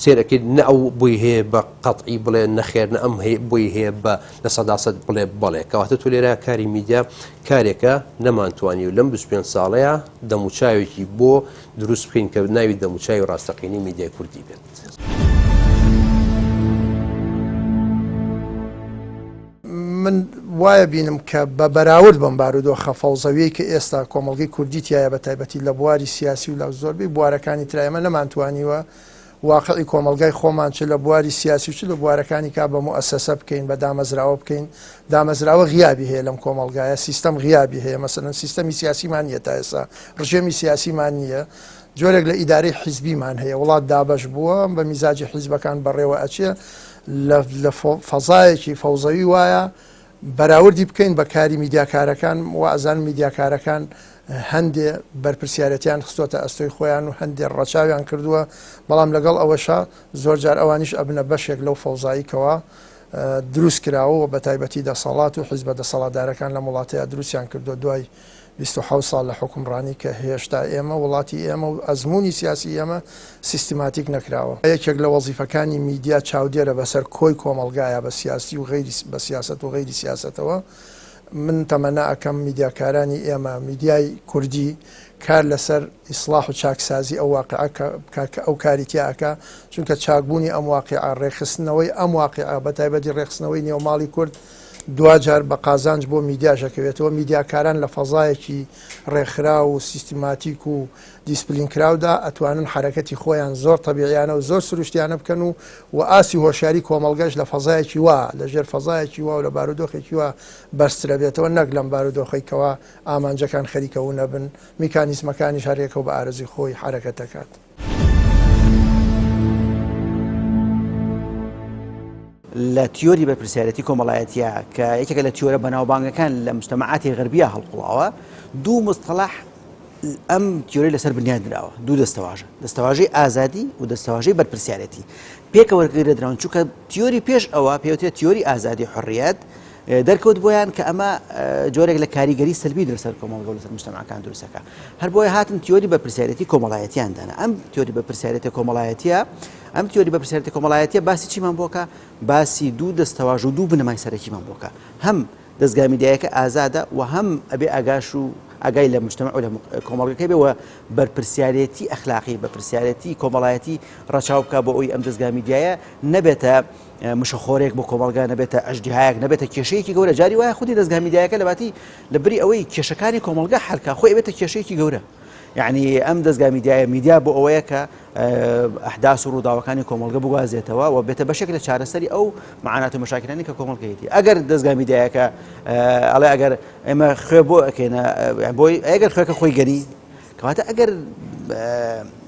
سێرەکەی نە ئەو بۆی هەیە بە قەتعی بڵێ نەخێر نە ئەم بۆی هەیە بە لە سەداسەد بڵێ بەڵێ کەواتە تۆ لێرە کاری میدیا کارێکە نەمانتوانی و لەم 25 ساڵەیە دەموچاوێکی بۆ دروست بکەین کە ناوی دەموچاوی ڕاستەقینی میدیای کوردی بێت. من وایە بینم کە بە بەراورد بم بارودۆخە فەوزەویی کە ئێستا کۆمەڵگەی کوردی تایە بە تایبەتی لە بواری سیاسی و لە زۆربەی بوارەکانی ترایمە نەمانتوانیوە واقعی کۆمەلگای خۆمان چ لە بواری سیاسی چ لە بوارەکانی کا بە مؤسسە بکەین بە دامەزراوە بکەین دامەزراوە غیابی هەیە لەم کۆمەلگایە سیستەم غیابی هەیە مەسەلەن سیستەمی سیاسیمان نیە تا ئێستا ڕژێمی سیاسیمان نییە جۆرێک لە ئیدارەی حیزبیمان هەیە وڵات دابەش بووە بە میزاجی حیزبەکان بەڕێوە ئەچێ لە فەزایەکی فەوزەوی وایە بەراوردی بکەین بە کاری میدیاکارەکان و ئەزان میدیاکارەکان هەندێ بەرپرسیارەتیان خستۆتە ئەستۆی خۆیان و هەندێ ڕەچاویان کردووە بەڵام لەگەڵ ئەوەشە زۆر جار ئەوانیش ئەبنە بەشێک لەو فەوزاییکەوە دروست کراوە بە تایبەتی دەسەڵات و حیزبە دەسەڵاتدارەکان لە وڵاتەیە دروستیان کردو دوای 27 ساڵ لە حکومڕانی کە هێشتا ئێمە وڵاتی ئێمە و ئەزمموی سیاسی ئێمە سیستماتیک نەکراوە یەکێک لە وەزیفەکانی میدیا چاودێرە بەسەر کۆی کۆمەلگایە بە سیاسی و غیری بە سیاست و غیری سیاستەوە من تەمەنا ئەەکەم میدیاکارانی ئێمە میدیای کوردی کار لەسەر ئیسلاح و چاکسازی ئەو واقعە ئەو کاریتیاکە چونکە چاکبوونی ئەم واقعە ڕێخستنەوەی ئەم واقعە بە تایبەتی ڕێخستنەوەی نێوماڵی کورد دوجار بە قازانج بۆ میدیاژەکەوێتەوە میدیاکاران لە فەزایەکی ڕێکخرا و سیستماتیک و دیسپلین کراودا ئەتوانن حرەکەتی خۆیان زۆر تەبیعیانە و زۆر سروشتیانە بکەن و ئاسی هۆشیاری کۆمەلگەش لە فەزایەکی وا لە ژێر فەزایەکی وا و لە بارودۆخێکی وا بەرزترە بێتەوە نەک لەم بارودۆخەیەوە ئامانجەکان خەریکەوە نەبن میکانیزمەکانی هەرێکەوە بە ئارەزی خۆی حرەکەت دەکات. لە تیۆری بەرپرسیارەتی کۆمەڵایەتیە کە یەکێکە لە تیۆرە بەناوبانگەکان لە مجتەمەعاتی غەربیە هەڵقوڵاوە دوو مستەڵاح ئەم تیۆری لەسەر بنیان درراوە دوو دەستەواژە دەستەواژەی ئازادی و دەستەواژەی بەرپرسیارەتی پێکەوە وەرگێرەدراون چونکە تیۆری پێش ئەوە پێوتێت تیۆری ئازادی حڕیەت دەرکەوت بۆیان کە ئەمە جۆرێک لە کاریگەری سەلبی لەسەر کۆمەڵگە لەسەر مجتەمەعەکان دروستەکە هەر بۆیە هاتن تیۆری بەرپرسیارەتی کۆمەڵایەتیان دانا ئەم تیۆری بەرپرسیارەتی کۆمەڵایەتیە ئەم تیۆری بەرپرسیارەتی کۆمەڵایەتیە باسی چیمان بۆکە باسی دوو دەستەواژ و دوو بنەمای سەرەکیمان بۆکە هەم دەستگای میدیایەکە ئازادە و هەم ئەبێ ئاگاش و ئاگای لە مجتەمەع و لە کۆمەڵگەکەی بێەوە بەرپرسیارەتی ئەخلاقی بەرپرسیارەتی کۆمەڵایەتی ڕەچاو بکە بۆ ئەوی ئەم دەستگای میدیایە نەبێتە مشەخۆرێک بۆ کۆمەلگا نەبێتە ئەژدیهایەک نەبێتە کێشەیەکی گەورە جاری وایە خودی دەستگای میدیایەکە لەباتی لەبری ئەوەی کێشەکانی کۆمەلگا حەلکە خۆی ئەبێتە کێشەیەکی گەورە یعنی ئەم دەستگا میدیا بۆ ئەوەیە کە ئەحداس و ڕووداوەکانی کۆمەڵگە بگوازێتەوە و بێتە بەشێک لە چارەسەری ئەو معانات و مشاکلانی کە کۆمەڵگەیەتی ئەگەر دەستگا میدیایەکە ئەڵێ ئەگەر ئێمە خوێ بۆ ئەکەینە بۆی ئەگەر خوێکە خۆی گەنی کەواتە ئەگەر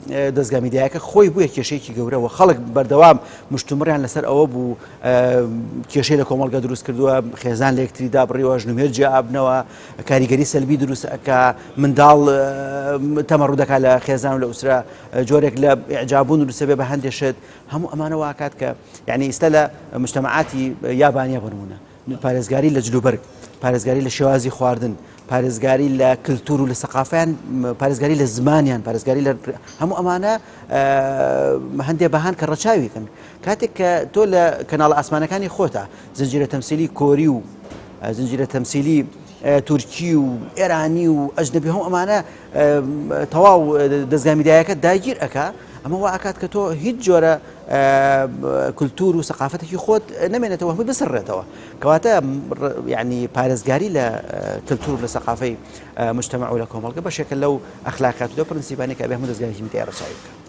دەستگا میدیایەکە خۆی بووە کێشەیەکی گەورەوە خەڵک بەردەوام مشتومڕیان لەسەر ئەوە بوو کێشەی لە کۆمەڵگە دروست کردووە خێزان لە یەکتریدا بڕیوە ژنومێر جیابنەوە کاریگەری سەلبی دروست ئەکا منداڵ تەمەڕوو دەکات لە خێزان و لە ئوسرە جۆرێک لە ئیعجابوون دروستە بێ بە هەندێشت هەموو ئەمانە واکات کە یعنی ئێستا لە مجتەمەعاتی یابانیە بنمونە پارێزگاری لە جلوبەرگ پارێزگاری لە شێوازی خواردن پارێزگاری لە کللتور و لە سەقافیان پارێزگاری لە زمانیان پارێزگاری لە هەموو ئەمانە هەندێک بەهان کە ڕەچاویکن کاتێک کە تۆ لە کەناڵە ئاسمانەکانی خۆتە زنجیرە تەمسیلی کۆری و زنجیرە تەمسیلی تورکی و ئێرانی و ئەجنەبی هەموو ئەمانە تەواو دەستگا میدیایەکە داگیر ئەکا ئەمە وا ئاکات کە تۆ هیچ جۆرە کللتور و سەقافەتێکی خۆت نامێنێتەوە هەمووی بسڕێتەوە کەواتە یعنی پارێزگاری لە کللتور لە سەقافەی مجتەمع و لە کۆمەڵگە بەشێکە لەو ئەخلاقیات و لەو پرەنسیبانەی کە ئەبێ هەموو دەستگایەکی میدیای ڕەچاوی بکات.